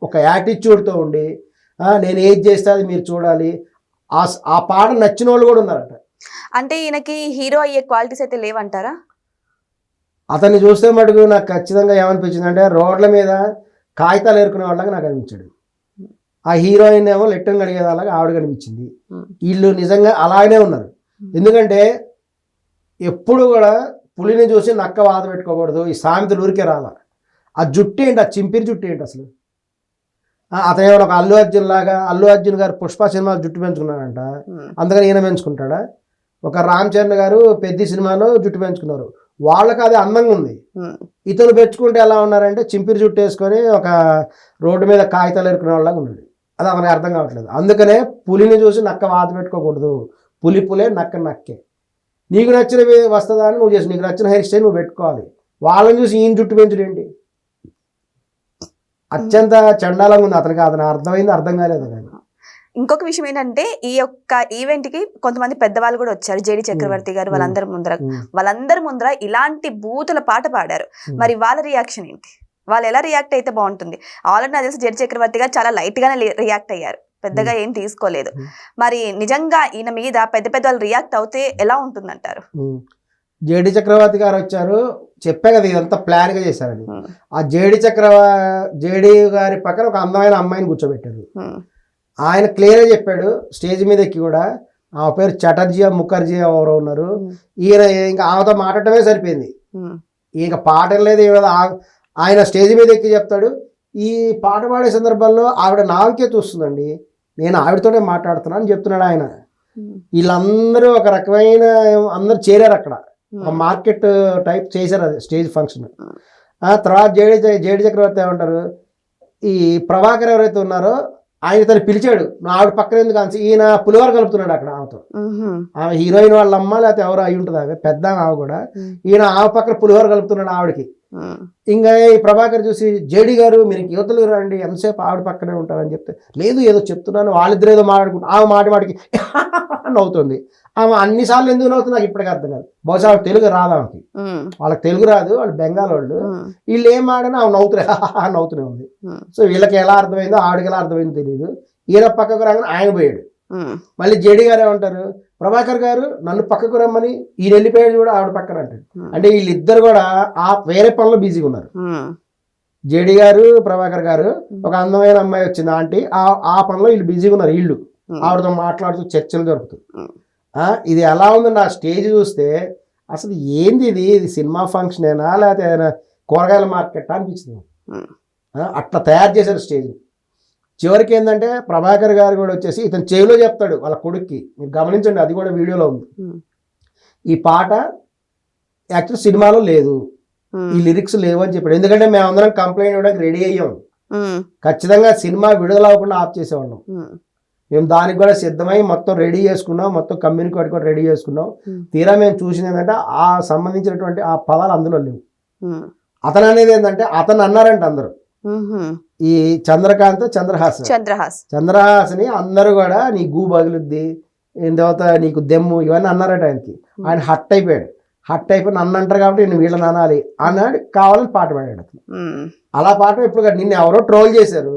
ఒక యాటిట్యూడ్తో ఉండి నేను ఏది చేస్తే అది మీరు చూడాలి, ఆ పాట నచ్చిన వాళ్ళు కూడా ఉన్నారట. అంటే ఈయనకి హీరో అయ్యే క్వాలిటీస్ అయితే లేవంటారా? అతన్ని చూస్తే మటుకు నాకు ఖచ్చితంగా ఏమనిపించింది అంటే రోడ్ల మీద కాగితాలు ఏరుకునే వాళ్ళగా నాకు అనిపించాడు. ఆ హీరోయిన్ ఏమో లెట్టను కడిగేదాలాగా ఆవిడ కనిపించింది. వీళ్ళు నిజంగా అలాగనే ఉన్నారు. ఎందుకంటే ఎప్పుడు కూడా పులిని చూసి నక్క వాత పెట్టుకోకూడదు, ఈ సామెతలు ఊరికే రాల. ఆ జుట్టు ఏంటి, ఆ చింపిరి జుట్టు ఏంటి అసలు? అతను ఏమైనా ఒక అల్లు అర్జున్ లాగా, అల్లు అర్జున్ గారు పుష్ప సినిమా జుట్టు పెంచుకున్నాడంట, అందుకని ఈయన పెంచుకుంటాడా? ఒక రామ్ చరణ్ గారు పెద్ద సినిమాలో జుట్టు పెంచుకున్నారు, వాళ్ళకి అది అందంగా ఉంది. ఇతను పెంచుకుంటే ఎలా ఉన్నారంటే చింపిరి జుట్టు వేసుకొని ఒక రోడ్డు మీద కాగితాలు ఎరుకునే వాళ్ళగా ఉన్నాడు. అది అతనికి అర్థం కావట్లేదు. అందుకనే పులిని చూసి నక్క వాత పెట్టుకోకూడదు, పులి పులే నక్క నక్కే. నీకు నచ్చినవి వస్తుందా అని నువ్వు చేసి నీకు నచ్చిన హెయిర్ స్టైల్ నువ్వు పెట్టుకోవాలి. వాళ్ళని చూసి ఈయన జుట్టు పెంచుడు ఏంటి? అత్యంత చండాలంగా ఉంది అతనికి. అతను అర్థమైంది అర్థం కాలేదు. కానీ ఇంకొక విషయం ఏంటంటే ఈ యొక్క ఈవెంట్ కి కొంతమంది పెద్దవాళ్ళు కూడా వచ్చారు, జేడి చక్రవర్తి గారు, వాళ్ళందరి ముందర ఇలాంటి బూతుల పాట పాడారు. మరి వాళ్ళ రియాక్షన్ ఏంటి? వాళ్ళు ఎలా రియాక్ట్ అయితే బాగుంటుంది? ఆల్రెడీ నాకు తెలిసి జేడి చక్రవర్తి గారు చాలా లైట్ గానే రియాక్ట్ అయ్యారు, పెద్దగా ఏం తీసుకోలేదు. మరి నిజంగా ఈయన మీద పెద్ద పెద్ద వాళ్ళు రియాక్ట్ అవుతే ఎలా ఉంటుందంటారు? జేడి చక్రవర్తి గారు వచ్చారు, చెప్పే కదా ఇదంతా ప్లాన్ గా చేశారని. ఆ జేడి గారి పక్కన ఒక అందమైన అమ్మాయిని కూర్చోబెట్టారు. ఆయన క్లియర్గా చెప్పాడు స్టేజ్ మీద ఎక్కి కూడా, ఆ పేరు చటర్జీ ముఖర్జీ ఎవరో ఉన్నారు. ఈయన ఇంకా ఆమెతో మాట్లాడటమే సరిపోయింది, ఇంకా పాటలు లేదు. ఆయన స్టేజ్ మీద ఎక్కి చెప్తాడు, ఈ పాట పాడే సందర్భంలో ఆవిడ నాకే చూస్తుందండి, నేను ఆవిడతోనే మాట్లాడుతున్నాను అని చెప్తున్నాడు ఆయన. వీళ్ళందరూ ఒక రకమైన అందరూ చేరారు అక్కడ, ఒక మార్కెట్ టైప్ చేశారు అది స్టేజ్ ఫంక్షన్. తర్వాత జేడి చక్రవర్తి ఏమంటారు, ఈ ప్రభాకర్ ఎవరైతే ఉన్నారో ఆయన తను పిలిచాడు, ఆవిడ పక్కన ఎందుకు అని. ఈయన పులిహోర కలుపుతున్నాడు అక్కడ ఆమెతో. ఆమె హీరోయిన్ వాళ్ళ అమ్మ లేకపోతే ఎవరో అయి ఉంటుంది, ఆమె పెద్ద ఆమె కూడా. ఈయన ఆమె పక్కన పులిహోర కలుపుతున్నాడు ఆవిడకి. ఇంకా ఈ ప్రభాకర్ చూసి, జేడి గారు మీరు యువతలు రండి, ఎంతసేపు ఆవిడ పక్కనే ఉంటారని చెప్తే, లేదు ఏదో చెప్తున్నాను, వాళ్ళిద్దరు ఏదో మాట్లాడుకుంటారు. ఆమె మాటికి నవ్వుతుంది. ఆమె అన్నిసార్లు ఎందుకు నవ్వుతుంది నాకు ఇప్పటికీ అర్థం కాదు. బహుశా ఆవిడ తెలుగు రాదు, ఆమెకి వాళ్ళకి తెలుగు రాదు, వాళ్ళు బెంగాల్ వాళ్ళు. వీళ్ళు ఏం ఆడని ఆమె నవ్వుతూనే ఉంది. సో వీళ్ళకి ఎలా అర్థమైందో ఆవిడకి ఎలా అర్థమైందో తెలియదు. ఈయన పక్కకు రాగానే ఆయన పోయాడు. మళ్ళీ జేడి గారు ఏమంటారు, ప్రభాకర్ గారు నన్ను పక్కకు రమ్మని, ఈయన వెళ్ళిపోయాడు కూడా ఆవిడ పక్కన అంటాడు. అంటే వీళ్ళిద్దరు కూడా వేరే పనులు బిజీగా ఉన్నారు. జేడి గారు ప్రభాకర్ గారు, ఒక అందమైన అమ్మాయి వచ్చింది ఆంటీ, ఆ పనిలో వీళ్ళు బిజీగా ఉన్నారు. వీళ్ళు ఆవిడతో మాట్లాడుతూ చర్చలు జరుపుతూ. ఇది ఎలా ఉందండి ఆ స్టేజ్ చూస్తే, అసలు ఏంది ఇది సినిమా ఫంక్షన్ అయినా లేకపోతే ఏదైనా కూరగాయల మార్కెట్ అనిపించింది. అట్లా తయారు చేశారు స్టేజ్. చివరికి ఏంటంటే ప్రభాకర్ గారు కూడా వచ్చేసి ఇతను చెవిలో చెప్తాడు వాళ్ళ కొడుక్కి, మీరు గమనించండి అది కూడా వీడియోలో ఉంది, ఈ పాట యాక్చువల్ సినిమాలో లేదు, ఈ లిరిక్స్ లేవు అని చెప్పాడు. ఎందుకంటే మేమందరం కంప్లైంట్ ఇవ్వడానికి రెడీ అయ్యాం, ఖచ్చితంగా సినిమా విడుదల అవ్వకుండా ఆఫ్ చేసేవాళ్ళం. మేము దానికి కూడా సిద్ధమై మొత్తం రెడీ చేసుకున్నాం, మొత్తం కమ్యూనికేట్ కూడా రెడీ చేసుకున్నాం. తీరా మేము చూసింది ఏంటంటే ఆ సంబంధించినటువంటి ఆ పదాలు అందులో లేవు. అతను అనేది ఏంటంటే అతను అన్నారంట అందరూ, ఈ చంద్రకాంత్ చంద్రహాస్ని అందరూ కూడా నీ గూ పగులుద్ది, తర్వాత నీకు దెమ్ము ఇవన్నీ అన్నారట ఆయనకి. ఆయన హట్ అయిపోయాడు. హట్ అయిపోయి నన్ను అంటారు కాబట్టి నేను వీళ్ళని అనాలి అన్నాడు, కావాలని పాట పాడాడు అతను. అలా పాట ఇప్పుడు నిన్ను ఎవరో ట్రోల్ చేశారు,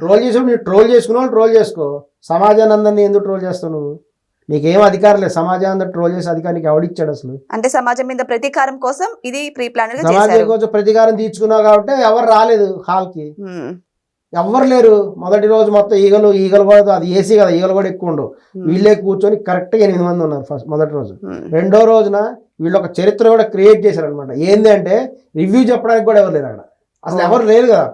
ట్రోల్ చేసినప్పుడు నువ్వు ట్రోల్ చేసుకున్న వాళ్ళు ట్రోల్ చేసుకో, సమాజాన్ని అందరినీ ఎందుకు ట్రోల్ చేస్తావు నువ్వు? నీకేం అధికారం లేదు, సమాజం అందరూ ట్రోల్ చేసే అధికారం ఎవడిచ్చాడు అసలు? అంటే సమాజం మీద ప్రతీకారం కోసం ఇది ప్రీ ప్లాన్, సమాజం కోసం ప్రతీకారం తీర్చుకున్నావు కాబట్టి ఎవరు రాలేదు హాల్కి, ఎవ్వరు లేరు. మొదటి రోజు మొత్తం ఈగలు కూడా, అది ఏసీ కదా, ఈగలు కూడా ఎక్కువ ఉండవు. వీళ్ళే కూర్చొని కరెక్ట్గా 8 మంది ఉన్నారు మొదటి రోజు. రెండో రోజున వీళ్ళు ఒక చరిత్ర కూడా క్రియేట్ చేశారు అనమాట. ఏంది అంటే రివ్యూ చెప్పడానికి కూడా ఎవరు లేరు అక్కడ, అసలు ఎవరు లేరు కదా.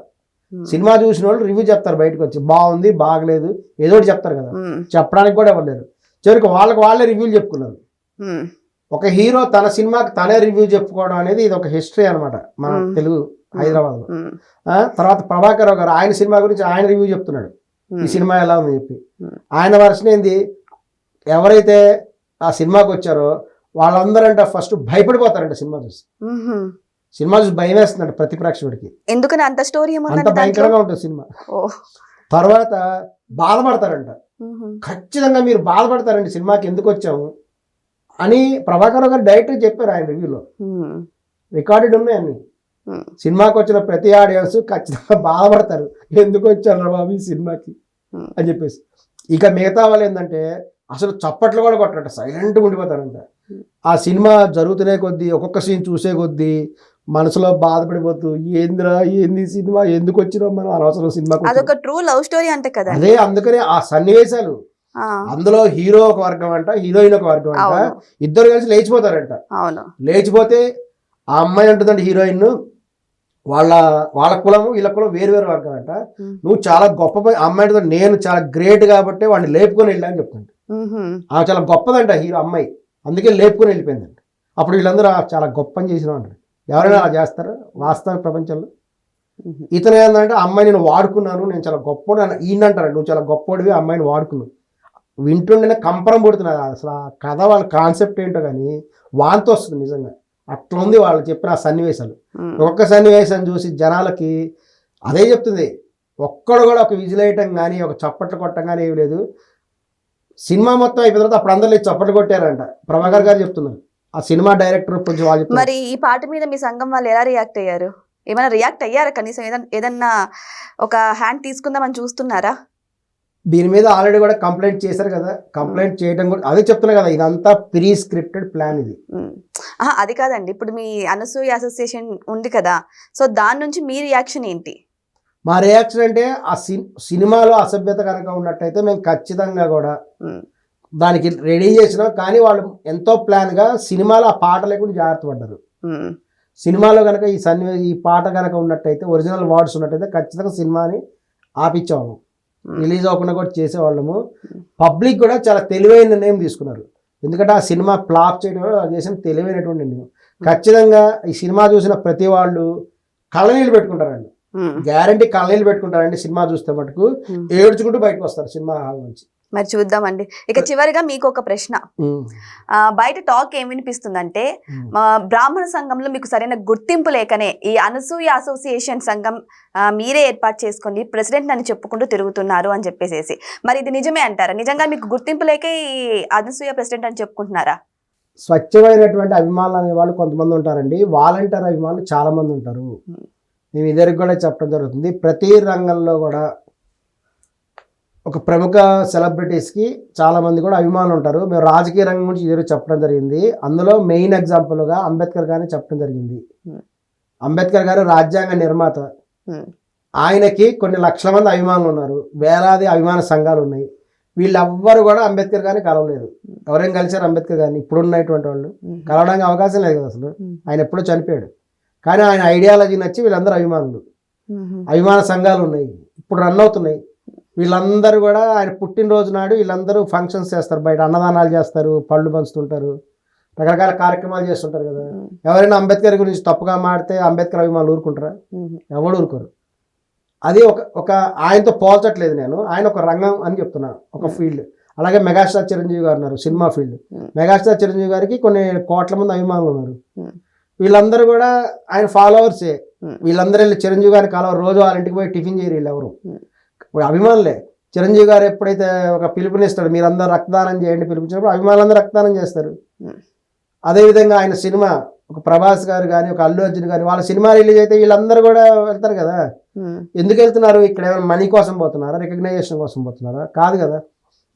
సినిమా చూసిన వాళ్ళు రివ్యూ చెప్తారు బయటకు వచ్చి, బాగుంది బాగలేదు ఏదో ఒకటి చెప్తారు కదా, చెప్పడానికి కూడా ఎవరు లేరు. చివరికి వాళ్ళే రివ్యూలు చెప్పుకున్నారు. ఒక హీరో తన సినిమాకి తనే రివ్యూ చెప్పుకోవడం అనేది ఇది ఒక హిస్టరీ అనమాట మన తెలుగు హైదరాబాద్లో. తర్వాత ప్రభాకర్ గారు ఆయన సినిమా గురించి ఆయన రివ్యూ చెప్తున్నాడు, ఈ సినిమా ఎలా ఉందని చెప్పి. ఆయన వర్షన్ ఏంది, ఎవరైతే ఆ సినిమాకి వచ్చారో వాళ్ళందరంట ఫస్ట్ భయపడిపోతారంట సినిమా చూసి భయం వేస్తుందంట ప్రతి ప్రేక్షకుడికి. ఎందుకని అంత స్టోరీ అంత భయంకరంగా ఉంటుంది సినిమా. తర్వాత బాధపడతారంట, ఖచ్చితంగా మీరు బాధపడతారండి సినిమాకి ఎందుకు వచ్చాము అని ప్రభాకర్ గారు డైరెక్ట్గా చెప్పారు ఆయన రివ్యూలో, రికార్డెడ్ ఉన్నాయి అన్ని. సినిమాకి వచ్చిన ప్రతి ఆడియన్స్ ఖచ్చితంగా బాధపడతారు, ఎందుకు వచ్చారు బాబు ఈ సినిమాకి అని చెప్పేసి. ఇక మిగతా వాళ్ళు ఏంటంటే అసలు చప్పట్లు కూడా కొట్టరంట, సైలెంట్గా ఉండిపోతారంట. ఆ సినిమా జరుగుతునే కొద్దీ ఒక్కొక్క సీన్ చూసే కొద్దీ మనసులో బాధపడిపోతూ ఏందిరా ఏంది సినిమా ఎందుకు వచ్చినాం మనం అనవసరం సినిమా. అదొక ట్రూ లవ్ స్టోరీ అంతే కదా. అదే అందుకనే ఆ సన్నివేశాలు, అందులో హీరో ఒక వర్గం అంట, హీరోయిన్ ఒక వర్గం అంట, ఇద్దరు కలిసి లేచిపోతారంట. లేచిపోతే ఆ అమ్మాయి అంటుందంటే హీరోయిన్, వాళ్ళ కులము వీళ్ళ కులం వేరు వేరు వర్గం అంట. నువ్వు చాలా గొప్ప అమ్మాయి అంటే నేను చాలా గ్రేట్ కాబట్టి వాడిని లేపుకొని వెళ్ళా అని చెప్తుంట. ఆమె చాలా గొప్పదంట హీరో అమ్మాయి, అందుకే లేపుకొని వెళ్ళిపోయిందంట. అప్పుడు వీళ్ళందరూ చాలా గొప్ప అని చేసినావు అంటారు. ఎవరైనా అలా చేస్తారా వాస్తవ ప్రపంచంలో? ఇతను ఏంటంటే అమ్మాయి నేను వాడుకున్నాను, నేను చాలా గొప్పోడు ఈయనంటారు, నువ్వు చాలా గొప్పోడివి అమ్మాయిని వాడుకున్నావు. వింటుండేనే కంపరం పుడుతున్నారు. అసలు ఆ కథ వాళ్ళ కాన్సెప్ట్ ఏంటో కానీ వాంతి వస్తుంది నిజంగా. అట్లా ఉంది వాళ్ళు చెప్పిన ఆ సన్నివేశాలు. ఒక్కొక్క సన్నివేశాన్ని చూసి జనాలకి అదే చెప్తుంది. ఒక్కడు కూడా ఒక విజిలేయటం కానీ ఒక చప్పట్లు కొట్టడం కానీ ఏమి లేదు. సినిమా మొత్తం అయిపోయిన తర్వాత అప్పుడు అందరూ చప్పట్లు కొట్టారంట. ప్రభాకర్ గారు చెప్తున్నారు, ఆ సినిమా డైరెక్టర్ కొంచెం వాళ్ళు. మరి ఈ పాట మీద మీ సంఘం వాళ్ళు ఎలా రియాక్ట్ అయ్యారు? ఏమైనా రియాక్ట్ అయ్యారా? కనీసం ఏదన్నా ఒక హ్యాండ్ తీసుకుందామని చూస్తున్నారా? దీని మీద ఆల్రెడీ కూడా కంప్లైంట్ చేశారు కదా. కంప్లైంట్ చేయడం కూడా అదే చెప్తున్నా కదా, ఇదంతా ప్రీ స్క్రిప్టెడ్ ప్లాన్ ఇది. అది కాదండి, ఇప్పుడు మీ అనసూయ అసోసియేషన్ ఉంది కదా, సో దాని నుంచి మీ రియాక్షన్ ఏంటి? మా రియాక్షన్ అంటే ఆ సినిమాలో అసభ్యత కనుక ఉన్నట్టయితే మేము ఖచ్చితంగా కూడా దానికి రెడీ చేసినాం. కానీ వాళ్ళు ఎంతో ప్లాన్గా సినిమాలో ఆ పాట లేకుండా జాగ్రత్త పడ్డారు. సినిమాలో కనుక ఈ పాట కనుక ఉన్నట్టయితే, ఒరిజినల్ వర్డ్స్ ఉన్నట్టయితే ఖచ్చితంగా సినిమాని ఆపించేవాళ్ళం, రిలీజ్ అవ్వకుండా కూడా చేసేవాళ్ళము. పబ్లిక్ కూడా చాలా తెలివైన నిర్ణయం తీసుకున్నారు. ఎందుకంటే ఆ సినిమా ఫ్లాప్ చేయడం చేసిన తెలివైనటువంటి నిర్ణయం. ఖచ్చితంగా ఈ సినిమా చూసిన ప్రతి వాళ్ళు కళ్ళనీళ్ళు పెట్టుకుంటారండి, గ్యారంటీ కళ్ళనీళ్ళు పెట్టుకుంటారండి. సినిమా చూస్తే మటుకు ఏడ్చుకుంటూ బయటకు వస్తారు సినిమా హాల్ నుంచి. మరి చూద్దామండి. ఇక చివరిగా మీకు ఒక ప్రశ్న, బయట టాక్ ఏం వినిపిస్తుందంటే బ్రాహ్మణ సంఘంలో మీకు సరైన గుర్తింపు లేకనే ఈ అనసూయ అసోసియేషన్ సంఘం మీరే ఏర్పాటు చేసుకొని ప్రెసిడెంట్ అని చెప్పుకుంటూ తిరుగుతున్నారు అని చెప్పేసి, మరి ఇది నిజమే అంటారా? నిజంగా మీకు గుర్తింపు లేకే ఈ అనసూయ ప్రెసిడెంట్ అని చెప్పుకుంటున్నారా? స్వచ్ఛమైనటువంటి అభిమానులు అనే వాళ్ళు కొంతమంది ఉంటారండి, వాలంటీర్ అభిమానులు చాలా మంది ఉంటారు. మేము ఇద్దరికి కూడా చెప్పడం జరుగుతుంది. ప్రతి రంగంలో కూడా ఒక ప్రముఖ సెలబ్రిటీస్కి చాలామంది కూడా అభిమానులు ఉంటారు. మేము రాజకీయ రంగం గురించి ఇద్దరు చెప్పడం జరిగింది. అందులో మెయిన్ ఎగ్జాంపుల్గా అంబేద్కర్ గారిని చెప్పడం జరిగింది. అంబేద్కర్ గారు రాజ్యాంగ నిర్మాత, ఆయనకి కొన్ని లక్షల మంది అభిమానులు ఉన్నారు, వేలాది అభిమాన సంఘాలు ఉన్నాయి. వీళ్ళెవ్వరు కూడా అంబేద్కర్ గారిని కలవలేదు. ఎవరైనా కలిసారు అంబేద్కర్ గారిని? ఇప్పుడున్నటువంటి వాళ్ళు కలవడానికి అవకాశం లేదు కదా అసలు. ఆయన ఎప్పుడో చనిపోయాడు. కానీ ఆయన ఐడియాలజీ నచ్చి వీళ్ళందరూ అభిమానులు, అభిమాన సంఘాలు ఉన్నాయి, ఇప్పుడు రన్ అవుతున్నాయి. వీళ్ళందరూ కూడా ఆయన పుట్టినరోజు నాడు వీళ్ళందరూ ఫంక్షన్స్ చేస్తారు, బయట అన్నదానాలు చేస్తారు, పళ్ళు పంచుతుంటారు, రకరకాల కార్యక్రమాలు చేస్తుంటారు కదా. ఎవరైనా అంబేద్కర్ గురించి తప్పుగా మాడితే అంబేద్కర్ అభిమానులు ఊరుకుంటారా? ఎవరు ఊరుకోరు. అది ఒక ఆయనతో పోల్చట్లేదు నేను, ఆయన ఒక రంగం అని చెప్తున్నాను, ఒక ఫీల్డ్. అలాగే మెగాస్టార్ చిరంజీవి గారు ఉన్నారు, సినిమా ఫీల్డ్. మెగాస్టార్ చిరంజీవి గారికి కొన్ని కోట్ల మంది అభిమానులు ఉన్నారు. వీళ్ళందరూ కూడా ఆయన ఫాలోవర్సే. వీళ్ళందరూ వెళ్ళి చిరంజీవి గారిని కలవరు, రోజు వాళ్ళ ఇంటికి పోయి టిఫిన్ చేయరు వీళ్ళు ఎవరు. అభిమానులే. చిరంజీవి గారు ఎప్పుడైతే ఒక పిలుపునిస్తాడు, మీరందరూ రక్తదానం చేయండి పిలుపుచ్చినప్పుడు అభిమానులందరూ రక్తదానం చేస్తారు. అదేవిధంగా ఆయన సినిమా, ఒక ప్రభాస్ గారు కానీ ఒక అల్లు అర్జున్ కానీ వాళ్ళ సినిమా రిలీజ్ అయితే వీళ్ళందరూ కూడా వెళ్తారు కదా. ఎందుకు వెళ్తున్నారు? ఇక్కడ ఏమైనా మనీ కోసం పోతున్నారా, రికగ్నైజేషన్ కోసం పోతున్నారా? కాదు కదా.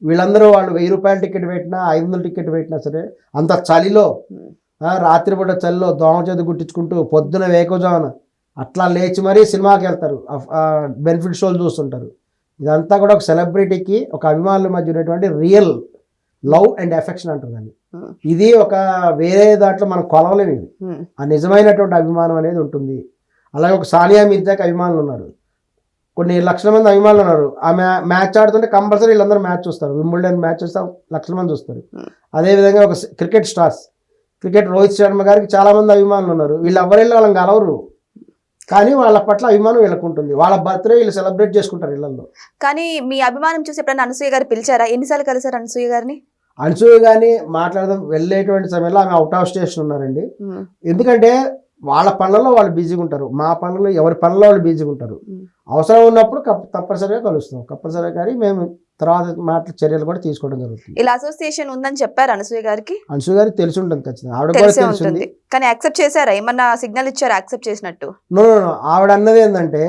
వీళ్ళందరూ వాళ్ళు 1000 రూపాయల టికెట్ పెట్టినా 500 టికెట్ పెట్టినా సరే అంత చలిలో, రాత్రిపూట చలిలో దోమ చేతి గుట్టించుకుంటూ పొద్దున వేకోజామున అట్లా లేచి మరీ సినిమాకి వెళ్తారు, బెనిఫిట్ షోలు చూస్తుంటారు. ఇదంతా కూడా ఒక సెలబ్రిటీకి ఒక అభిమానుల మధ్య ఉన్నటువంటి రియల్ లవ్ అండ్ ఎఫెక్షన్ అంటారు దాన్ని. ఇది ఒక వేరే దాంట్లో మనం కొలవలేము. ఇది ఆ నిజమైనటువంటి అభిమానం అనేది ఉంటుంది. అలాగే ఒక సానియా మిర్జాకి అభిమానులు ఉన్నారు, కొన్ని లక్షల మంది అభిమానులు ఉన్నారు. ఆమె మ్యాచ్ ఆడుతుంటే కంపల్సరీ వీళ్ళందరూ మ్యాచ్ చూస్తారు, వింబుల్డన్ మ్యాచ్ చూస్తే లక్షల మంది చూస్తారు. అదేవిధంగా ఒక cricket stars, cricket Rohit Sharma గారికి చాలామంది అభిమానులు ఉన్నారు. వీళ్ళు ఎవరెళ్ళి వాళ్ళని కలవరు, కానీ వాళ్ళ పట్ల అభిమానం వీళ్ళకు ఉంటుంది. వాళ్ళ బర్త్డే వీళ్ళు సెలబ్రేట్ చేసుకుంటారు ఇళ్లలో. కానీ మీ అభిమానం చూసి ఎప్పుడైనా అనసూయ గారు పిలిచారా? ఎన్నిసార్లు కలిసారు అనసూయ గారిని? అనసూయ గారిని మాట్లాడదాం వెళ్ళేటువంటి సమయంలో ఆమె అవుట్ ఆఫ్ స్టేషన్ ఉన్నారండి. ఎందుకంటే వాళ్ళ పనులలో వాళ్ళు బిజీగా ఉంటారు, మా పనులు ఎవరి పనుల్లో వాళ్ళు బిజీగా ఉంటారు. అవసరం ఉన్నప్పుడు తప్పనిసరిగా కలుస్తాం, కంపల్సరిగా. కానీ మేము తర్వాత మాటలు చర్యలు కూడా తీసుకోవడం జరుగుతుంది. ఇలా అసోసియేషన్ ఉందని చెప్పారు అనసూయ గారికి. అనసూయ గారికి తెలిసి ఉంటుంది ఖచ్చితంగా, ఆవిడ కూడా తెలిసే తెలిసింది. ఉంటుంది, కానీ యాక్సెప్ట్ చేశారా? ఏమన్నా సిగ్నల్ ఇచ్చారా యాక్సెప్ట్ చేసినట్టు? నో ఆవిడ అన్నది ఏంటంటే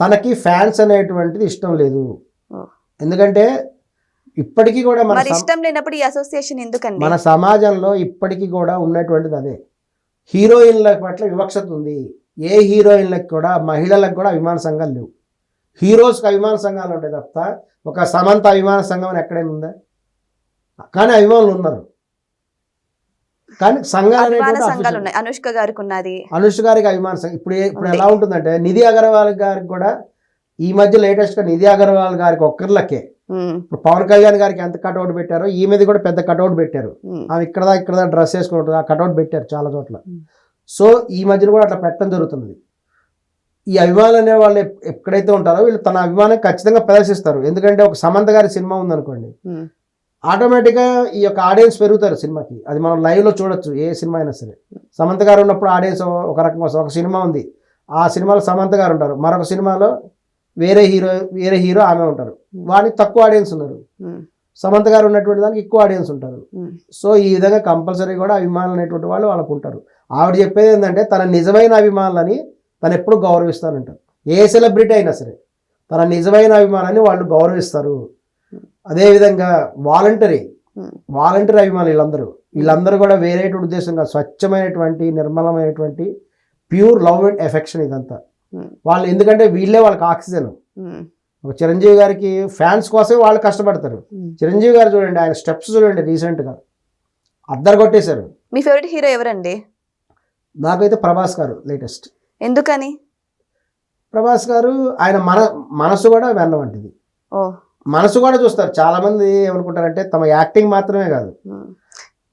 తనకి ఫ్యాన్స్ అనేటువంటిది ఇష్టం లేదు. ఎందుకంటే ఇప్పటికీ కూడా మరి ఇష్టం లేనప్పుడు ఈ అసోసియేషన్ ఎందుకండి? మన సమాజంలో ఇప్పటికీ కూడా ఉన్నటువంటిది అదే, హీరోయిన్ల పట్ల వివక్షత ఉంది. ఏ హీరోయిన్లకు కూడా మహిళలకు కూడా అభిమాన సంఘాలు లేవు. హీరోస్కి అభిమాన సంఘాలు ఉంటాయి తప్ప ఒక సమంత అభిమాన సంఘం అని ఎక్కడైనా ఉందా? కానీ అభిమానులు ఉన్నారు, కానీ సంఘాలు ఉన్నాయి. అనుష్క గారికి ఉన్నది, అనుష్క గారికి అభిమాన సంఘం. ఇప్పుడు ఎలా ఉంటుందంటే నిధి అగర్వాల్ గారికి కూడా ఈ మధ్య లేటెస్ట్ గా నిధి అగర్వాల్ గారికి ఒక్కరిలకే ఇప్పుడు పవన్ కళ్యాణ్ గారికి ఎంత కట్అవుట్ పెట్టారో ఈ మీద కూడా పెద్ద కట్అవుట్ పెట్టారు. ఆమె ఇక్కడ డ్రెస్ వేసుకుని ఉంటుంది, ఆ కట్అవుట్ పెట్టారు చాలా చోట్ల. సో ఈ మధ్యన కూడా అట్లా పెట్టడం జరుగుతుంది. ఈ అభిమానులు అనే వాళ్ళు ఎక్కడైతే ఉంటారో వీళ్ళు తన అభిమానం ఖచ్చితంగా ప్రదర్శిస్తారు. ఎందుకంటే ఒక సమంత గారి సినిమా ఉందనుకోండి, ఆటోమేటిక్గా ఈ యొక్క ఆడియన్స్ పెరుగుతారు సినిమాకి. అది మనం లైవ్లో చూడొచ్చు, ఏ సినిమా అయినా సరే. సమంత గారు ఉన్నప్పుడు ఆడియన్స్ ఒక రకంగా, ఒక సినిమా ఉంది, ఆ సినిమాలో సమంత గారు ఉంటారు, మరొక సినిమాలో వేరే హీరో ఆమె ఉంటారు, వానికి తక్కువ ఆడియన్స్ ఉన్నారు. సమంత గారు ఉన్నటువంటి దానికి ఎక్కువ ఆడియన్స్ ఉంటారు. సో ఈ విధంగా కంపల్సరీ కూడా అభిమానులు అనేటువంటి వాళ్ళు వాళ్ళకు ఉంటారు. ఆవిడ చెప్పేది ఏంటంటే తన నిజమైన అభిమానులని తను ఎప్పుడు గౌరవిస్తానంటారు. ఏ సెలబ్రిటీ అయినా సరే తన నిజమైన అభిమానాన్ని వాళ్ళు గౌరవిస్తారు. అదేవిధంగా వాలంటరీ అభిమానులు వీళ్ళందరూ కూడా వేరేటువంటి ఉద్దేశంగా స్వచ్ఛమైనటువంటి నిర్మలమైనటువంటి ప్యూర్ లవ్ అండ్ ఎఫెక్షన్ ఇదంతా వాళ్ళు. ఎందుకంటే వీళ్ళే వాళ్ళకి ఆక్సిజన్. ఒక చిరంజీవి గారికి ఫ్యాన్స్ కోసమే వాళ్ళు కష్టపడతారు. చిరంజీవి గారు చూడండి, ఆయన స్టెప్స్ చూడండి, రీసెంట్గా అద్దరు కొట్టేశారు. మీ ఫేవరెట్ హీరో ఎవరండి? నాకైతే ప్రభాస్ గారు లేటెస్ట్. ఎందుకని? ప్రభాస్ గారు ఆయన మనసు కూడా వెన్న వంటిది. మనసు కూడా చూస్తారు. చాలా మంది ఏమనుకుంటారంటే తమ యాక్టింగ్ మాత్రమే కాదు,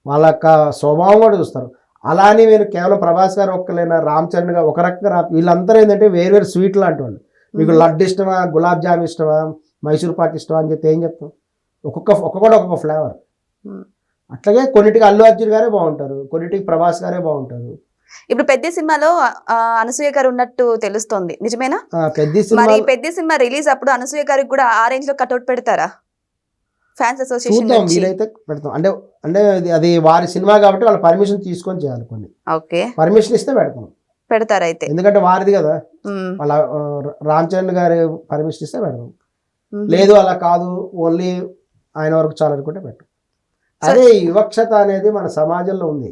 వాళ్ళ యొక్క స్వభావం కూడా చూస్తారు. అలా అని నేను కేవలం ప్రభాస్ గారు ఒక్కలేనా, రామ్ చరణ్ గారు ఒక రకంగా వీళ్ళందరూ ఏంటంటే వేరు స్వీట్ లాంటి వాళ్ళు. మీకు లడ్డు ఇష్టమా, గులాబ్ జామ్ ఇష్టమా, మైసూర్ పాక్ ఇష్టమా అని చెప్తే ఏం చెప్తాం? ఒక్కొక్క ఫ్లేవర్. అట్లాగే కొన్నిటికి అల్లు అర్జున్ గారే బాగుంటారు, కొన్నిటికి ప్రభాస్ గారే బాగుంటారు. ఇప్పుడు పెద్ద సినిమాలో అనసూయ గారు ఉన్నట్టు తెలుస్తోంది, నిజమేనా? పెద్ద సినిమా రిలీజ్ అప్పుడు అనసూయ గారికి కూడా ఆ రేంజ్ లో కట్అవుట్ పెడతారా? ఫ్యాన్స్ అసోసియేషన్ వీలైతే పెడతాం. అంటే అది వారి సినిమా కాబట్టి వాళ్ళు పర్మిషన్ తీసుకొని చేయాలి. కొన్ని పర్మిషన్ ఇస్తే పెడతారు అయితే, ఎందుకంటే వారిది కదా. వాళ్ళ రామ్ చరణ్ గారి పర్మిషన్ ఇస్తే పెడతాం. లేదు అలా కాదు, ఓన్లీ ఆయన వరకు చాలు అనుకుంటే పెట్టం. అదే వివక్షత అనేది మన సమాజంలో ఉంది.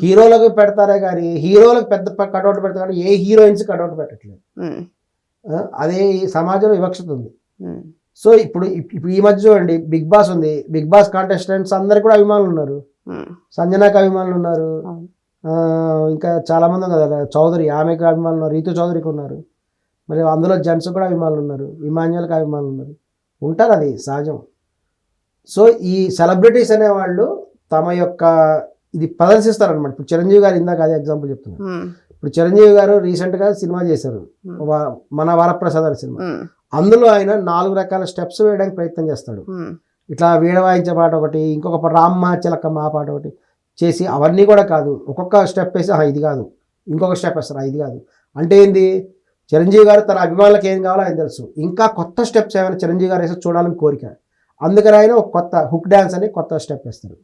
హీరోలకు పెడతారే కానీ హీరోలకు పెద్ద కట్అవుట్ పెడతారు కానీ ఏ హీరోయిన్స్ కట్అవుట్ పెట్టట్లేదు. అదే ఈ సమాజంలో వివక్షత ఉంది. సో ఇప్పుడు ఈ మధ్య చూడండి, బిగ్ బాస్ ఉంది, బిగ్ బాస్ కాంటెస్టెంట్స్ అందరికి కూడా అభిమానులు ఉన్నారు. సంజనాకి అభిమానులు ఉన్నారు, ఇంకా చాలా మంది ఉన్నారు కదా, చౌదరి ఆమెకు అభిమానులు ఉన్నారు, రీతు చౌదరికి ఉన్నారు, మరి అందులో జెంట్స్ కూడా అభిమానులు ఉన్నారు, ఇమాన్యుయల్కి అభిమానులు ఉన్నారు, ఉంటారు, అది సహజం. సో ఈ సెలబ్రిటీస్ అనేవాళ్ళు తమ యొక్క ఇది ప్రదర్శిస్తారనమాట. ఇప్పుడు చిరంజీవి గారు ఇందాక అదే ఎగ్జాంపుల్ చెప్తున్నారు. ఇప్పుడు చిరంజీవి గారు రీసెంట్గా సినిమా చేశారు, మన వరప్రసాద్ గారి సినిమా. అందులో ఆయన 4 రకాల స్టెప్స్ వేయడానికి ప్రయత్నం చేస్తాడు. ఇట్లా వీణ వాయించే పాట ఒకటి, ఇంకొక రామ్మ చిలకమ్మ పాట ఒకటి చేసి, అవన్నీ కూడా కాదు, ఒక్కొక్క స్టెప్ వేసి ఇది కాదు, ఇంకొక స్టెప్ వేస్తారు, ఇది కాదు అంటే ఏంది? చిరంజీవి గారు తన అభిమానులకు ఏం కావాలో ఆయన తెలుసు. ఇంకా కొత్త స్టెప్స్ ఏమైనా చిరంజీవి గారు వేసి చూడాలని కోరిక. అందుకని ఆయన ఒక కొత్త హుక్ డ్యాన్స్ అని కొత్త స్టెప్ వేస్తారు.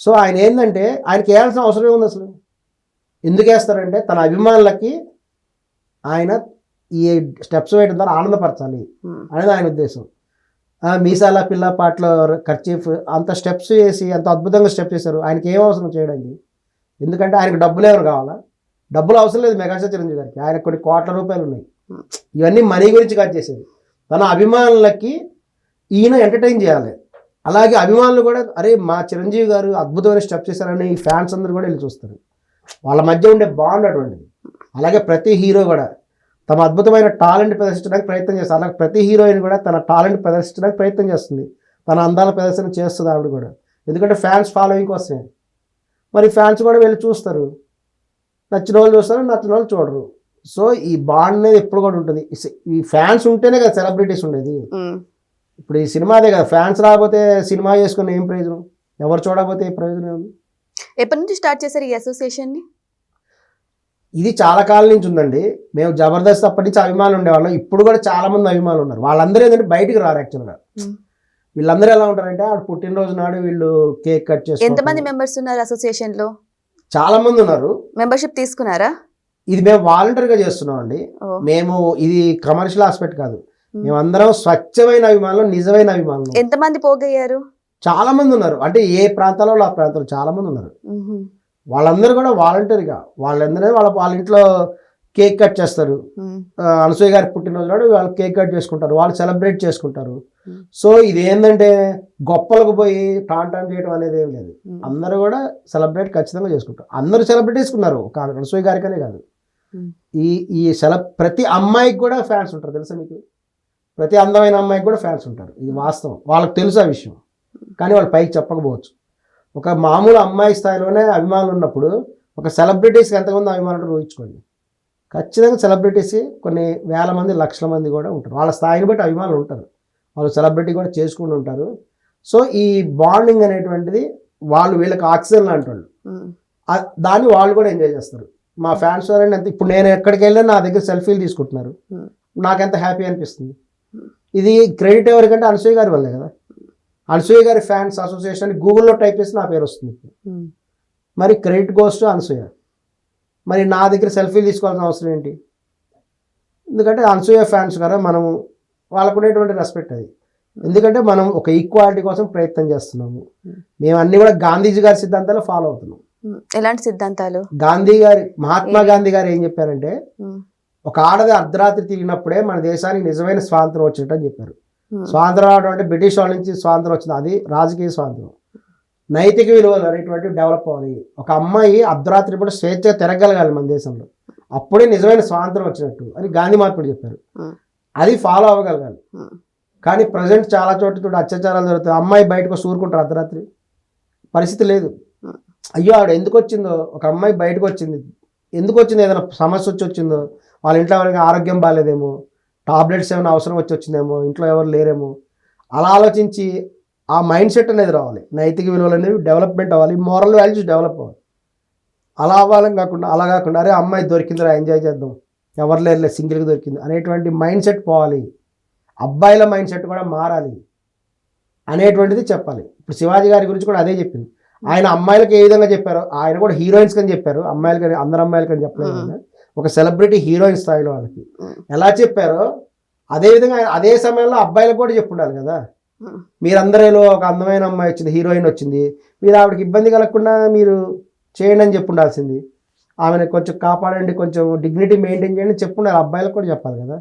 సో ఆయన ఏంటంటే ఆయనకి వేయాల్సిన అవసరం ఏముంది అసలు? ఎందుకు వేస్తారంటే తన అభిమానులకి ఆయన ఈ స్టెప్స్ వేయడం ద్వారా ఆనందపరచాలి అనేది ఆయన ఉద్దేశం. మీసాల పిల్ల పాటలో కర్చీఫ్ అంత స్టెప్స్ వేసి అంత అద్భుతంగా స్టెప్స్ చేశారు. ఆయనకి ఏం అవసరం చేయడానికి? ఎందుకంటే ఆయనకు డబ్బులు ఏమైనా కావాలా? డబ్బులు అవసరం లేదు మెగాస్టార్ చిరంజీవి గారికి. ఆయనకు కొన్ని కోట్ల రూపాయలు ఉన్నాయి. ఇవన్నీ మనీ గురించి కాదు చేసేది. తన అభిమానులకి ఈయన ఎంటర్టైన్ చేయాలి. అలాగే అభిమానులు కూడా అరే మా చిరంజీవి గారు అద్భుతమైన స్టెప్స్ చేశారని ఈ ఫ్యాన్స్ అందరూ కూడా వెళ్ళి చూస్తారు. వాళ్ళ మధ్య ఉండే బాండ్ అటువంటిది. అలాగే ప్రతి హీరో కూడా తమ అద్భుతమైన టాలెంట్ ప్రదర్శించడానికి ప్రయత్నం చేస్తారు. అలాగే ప్రతి హీరోయిన్ కూడా తన టాలెంట్ ప్రదర్శించడానికి ప్రయత్నం చేస్తుంది, తన అందాల ప్రదర్శన చేస్తుంది ఆవిడ కూడా. ఎందుకంటే ఫ్యాన్స్ ఫాలోయింగ్ కోసమే. మరి ఫ్యాన్స్ కూడా వెళ్ళి చూస్తారు, నచ్చిన వాళ్ళు చూస్తారు, నచ్చిన వాళ్ళు చూడరు. సో ఈ బాండ్ అనేది ఎప్పుడు కూడా ఉంటుంది. ఈ ఫ్యాన్స్ ఉంటేనే కదా సెలబ్రిటీస్ ఉండేది. ఇప్పుడు ఈ సినిమా అదే కదా, ఫ్యాన్స్ రాకపోతే సినిమా చేసుకుని ఏం ప్రయోజనం? ఎవరు చూడకపోతే ఏ ప్రయోజనం ఉంది? ఎప్పటి నుంచి స్టార్ట్ చేశారు ఈ అసోసియేషన్ని? ఇది చాలా కాలం నుంచి ఉందండి. మేము జబర్దస్త్ అప్పటి నుంచి అభిమానులు ఉండేవాళ్ళం. ఇప్పుడు కూడా చాలా మంది అభిమానులు ఉన్నారు. వాళ్ళందరూ ఏంటంటే బయటికి రారు. యాక్చువల్గా వీళ్ళందరూ ఎలా ఉంటారంటే ఆడు పుట్టినరోజు నాడు వీళ్ళు కేక్ కట్ ఎంతమంది చేసుకుంటారు. మెంబర్స్ ఉన్నారు అసోసియేషన్ లో? చాలా మంది ఉన్నారు. మెంబర్షిప్ తీసుకున్నారా? ఇది మేము వాలంటీర్ గా చేస్తున్నాం అండి. ఓ. మేము ఇది కమర్షియల్ ఆస్పెక్ట్ కాదు. మ్మ్. మేమందరం స్వచ్ఛమైన అభిమానులు, నిజమైన అభిమానులు. ఎంతమంది పోగయ్యారు? చాలా మంది ఉన్నారు. అంటే ఏ ప్రాంతాల్లో ఆ ప్రాంతాల్లో చాలా మంది ఉన్నారు. మ్మ్. వాళ్ళందరూ కూడా వాలంటీర్గా వాళ్ళందరూ వాళ్ళ ఇంట్లో కేక్ కట్ చేస్తారు. మ్మ్. అనసూయ గారి పుట్టినరోజు నాడు వాళ్ళు కేక్ కట్ చేసుకుంటారు, వాళ్ళు సెలబ్రేట్ చేసుకుంటారు. మ్మ్. సో ఇది ఏంటంటే గొప్పలకు పోయి టాన్ చేయడం అనేది ఏం లేదు. మ్మ్. అందరూ కూడా సెలబ్రేట్ ఖచ్చితంగా చేసుకుంటారు. అందరూ సెలబ్రేట్ చేసుకున్నారు, ఒక అనసూయ గారికనే కాదు. మ్మ్. ఈ ప్రతి అమ్మాయికి కూడా ఫ్యాన్స్ ఉంటారు, తెలుసా మీకు? ప్రతి అందమైన అమ్మాయికి కూడా ఫ్యాన్స్ ఉంటారు. ఇది వాస్తవం, వాళ్ళకి తెలుసు ఆ విషయం. కానీ వాళ్ళు పైకి చెప్పకపోవచ్చు. ఒక మామూలు అమ్మాయి స్థాయిలోనే అభిమానులు ఉన్నప్పుడు ఒక సెలబ్రిటీస్కి ఎంతమంది అభిమానులు ఊహించుకోండి. ఖచ్చితంగా సెలబ్రిటీస్ కొన్ని వేల మంది, లక్షల మంది కూడా ఉంటారు. వాళ్ళ స్థాయిని బట్టి అభిమానులు ఉంటారు, వాళ్ళు సెలబ్రిటీ కూడా చేసుకుంటూ ఉంటారు. సో ఈ బాండింగ్ అనేటువంటిది వాళ్ళు వీళ్ళకి ఆక్సిజన్ లాంటి వాళ్ళు. మ్మ్. దాన్ని వాళ్ళు కూడా ఎంజాయ్ చేస్తారు. మా ఫ్యాన్స్ వారంటే ఎంత, ఇప్పుడు నేను ఎక్కడికి వెళ్ళినా నా దగ్గర సెల్ఫీలు తీసుకుంటున్నారు, మ్మ్. నాకెంత హ్యాపీ అనిపిస్తుంది. ఇది క్రెడిట్ ఎవరికంటే అనసూయ గారి వల్లే కదా. అనసూయ గారి ఫ్యాన్స్ అసోసియేషన్ గూగుల్లో టైప్ చేసి నా పేరు వస్తుంది. మ్మ్. మరి క్రెడిట్ గోస్ టు అనసూయ. మరి నా దగ్గర సెల్ఫీలు తీసుకోవాల్సిన అవసరం ఏంటి? ఎందుకంటే అనసూయ ఫ్యాన్స్ కదా, మనము వాళ్ళకు ఉండేటువంటి రెస్పెక్ట్ అది. ఎందుకంటే మనం ఒక ఈక్వాలిటీ కోసం ప్రయత్నం చేస్తున్నాము. మేము అన్ని కూడా గాంధీజీ గారి సిద్ధాంతాలు ఫాలో అవుతున్నాం. మ్మ్. ఎలాంటి సిద్ధాంతాలు? మహాత్మా గాంధీ గారు ఏం చెప్పారంటే, మ్మ్. ఒక ఆడది అర్ధరాత్రి తిరిగినప్పుడే మన దేశానికి నిజమైన స్వాతంత్రం వచ్చినట్టు అని చెప్పారు. మ్మ్. స్వాతంత్రం రావడం అంటే బ్రిటిష్ వాళ్ళ నుంచి స్వాతంత్రం వచ్చింది, అది రాజకీయ స్వాతంత్రం. నైతిక విలువలు అనేటువంటివి డెవలప్ అవ్వాలి. ఒక అమ్మాయి అర్ధరాత్రి పూట స్వేచ్ఛగా తిరగలగాలి మన దేశంలో, అప్పుడే నిజమైన స్వాతంత్రం వచ్చినట్టు అని గాంధీ మహాత్ముడు చెప్పారు. మ్మ్. అది ఫాలో అవ్వగలగాలి. మ్మ్. కానీ ప్రజెంట్ చాలా చోట్ల అత్యాచారాలు జరుగుతాయి. అమ్మాయి బయటకు సూరుకుంటారు అర్ధరాత్రి, పరిస్థితి లేదు. మ్మ్. అయ్యో ఆవిడ ఎందుకు వచ్చిందో, ఒక అమ్మాయి బయటకు వచ్చింది, ఎందుకు వచ్చింది? ఏదైనా సమస్య వచ్చిందో, వాళ్ళ ఇంట్లో ఎవరికి ఆరోగ్యం బాగాలేదేమో, టాబ్లెట్స్ ఏమైనా అవసరం వచ్చిందేమో, ఇంట్లో ఎవరు లేరేమో, అలా ఆలోచించి ఆ మైండ్ సెట్ అనేది రావాలి. నైతిక విలువలు అనేవి డెవలప్మెంట్ అవ్వాలి, మోరల్ వాల్యూస్ డెవలప్ అవ్వాలి. అలా అవ్వాలని కాకుండా, అలా కాకుండా అరే అమ్మాయి దొరికిందిరా ఎంజాయ్ చేద్దాం, ఎవరు లేరులే సింగిల్గా దొరికింది అనేటువంటి మైండ్ సెట్ పోవాలి. అబ్బాయిల మైండ్ సెట్ కూడా మారాలి అనేటువంటిది చెప్పాలి. ఇప్పుడు శివాజీ గారి గురించి కూడా అదే చెప్పింది. ఆయన అమ్మాయిలకు ఏ విధంగా చెప్పారో ఆయన కూడా హీరోయిన్స్ అని చెప్పారు. అమ్మాయిలకి, అందరు అమ్మాయిలకి అని చెప్పలేదు ఆయన. ఒక సెలబ్రిటీ హీరోయిన్ స్థాయిలో వాళ్ళకి ఎలా చెప్పారో అదేవిధంగా అదే సమయంలో అబ్బాయిలకు కూడా చెప్పుండాలి కదా. మీరందరిలో ఒక అందమైన అమ్మాయి వచ్చింది, హీరోయిన్ వచ్చింది, మీరు ఆవిడకి ఇబ్బంది కలగకుండా మీరు చేయండి అని చెప్పుండాల్సింది. ఆమెను కొంచెం కాపాడండి, కొంచెం డిగ్నిటీ మెయింటైన్ చేయండి చెప్పుండాలి. అబ్బాయిలకు కూడా చెప్పాలి కదా.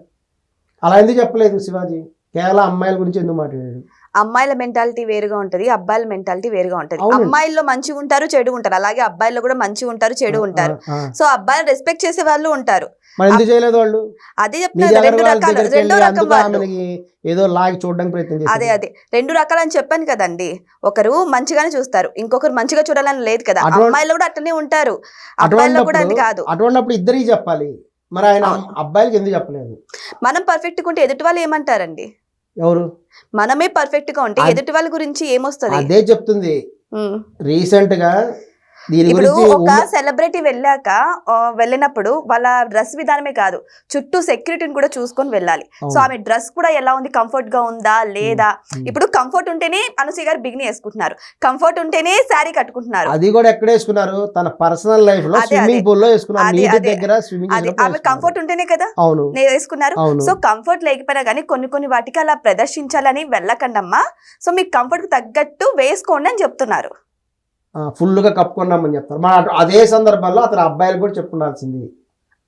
అలా ఎందుకు చెప్పలేదు శివాజీ? కేవలం అమ్మాయిల గురించి ఎందుకు మాట్లాడాడు? అమ్మాయిల మెంటాలిటీ వేరుగా ఉంటది, అబ్బాయిల మెంటాలిటీ వేరుగా ఉంటది. అవునండి. అమ్మాయిల్లో మంచిగా ఉంటారు, చెడు ఉంటారు, అలాగే అబ్బాయిల్లో కూడా మంచిగా ఉంటారు, చెడు ఉంటారు. సో అబ్బాయిని రెస్పెక్ట్ చేసే వాళ్ళు ఉంటారు. మరి ఎందుకు చేయలేదు వాళ్ళు? అదే చెప్తున్నారు, రెండు రకాలు, రెండో రకం వాళ్ళు. ఏదో లాగి చూడడానికి ప్రయత్నం అదే చేశారు. అదే రెండు రకాలు అని చెప్పాను కదండి. ఒకరు మంచిగానే చూస్తారు, ఇంకొకరు మంచిగా చూడాలని లేదు కదా. అటువంటి- అమ్మాయిలు కూడా అట్లనే ఉంటారు, అబ్బాయిల్లో కూడా అని కాదు. అటువంటిప్పుడు ఇద్దరికి చెప్పాలి. మరి ఆయన అబ్బాయిలకి ఎందుకు చెప్పలేదు? మనం పర్ఫెక్ట్ గా ఉంటే ఎదుటి వాళ్ళు ఏమంటారండి? ఎవరు? మనమే పర్ఫెక్ట్ గా ఉంటే ఎదుటి వాళ్ళ గురించి ఏమొస్తుంది? అదే చెప్తుంది. ఉమ్. రీసెంట్ గా దీని ఇప్పుడు గురించి ఒక సెలబ్రిటీ వెళ్ళినప్పుడు వాళ్ళ డ్రెస్ విధానమే కాదు, చుట్టూ సెక్యూరిటీని కూడా చూసుకొని వెళ్ళాలి. సో ఆమె డ్రెస్ కూడా ఎలా ఉంది, కంఫర్ట్ గా ఉందా లేదా? ఇప్పుడు కంఫర్ట్ ఉంటేనే అనసూయ గారు బిగిని వేసుకుంటున్నారు, కంఫర్ట్ ఉంటేనే శారీ కట్టుకుంటున్నారు. అది కూడా ఎక్కడ వేసుకున్నారు? తన పర్సనల్ లైఫ్ లో స్విమ్మింగ్ పూల్ లో వేసుకున్నారు. అదే, నీటి అదే. దగ్గర స్విమ్మింగ్ అది ఆమె కంఫర్ట్ ఉంటేనే కదా అవును నేను వేసుకున్నారు. అవును. సో కంఫర్ట్ లేకపోయినా కానీ కొన్ని వాటికి అలా ప్రదర్శించాలని వెళ్ళకండమ్మా. సో మీకు కంఫర్ట్ కు తగ్గట్టు వేసుకోండి అని చెప్తున్నారు. ఫుల్ గా కప్పుకున్నామని చెప్తారు. మన అదే సందర్భంలో అతను అబ్బాయిలకు కూడా చెప్పుండాల్సింది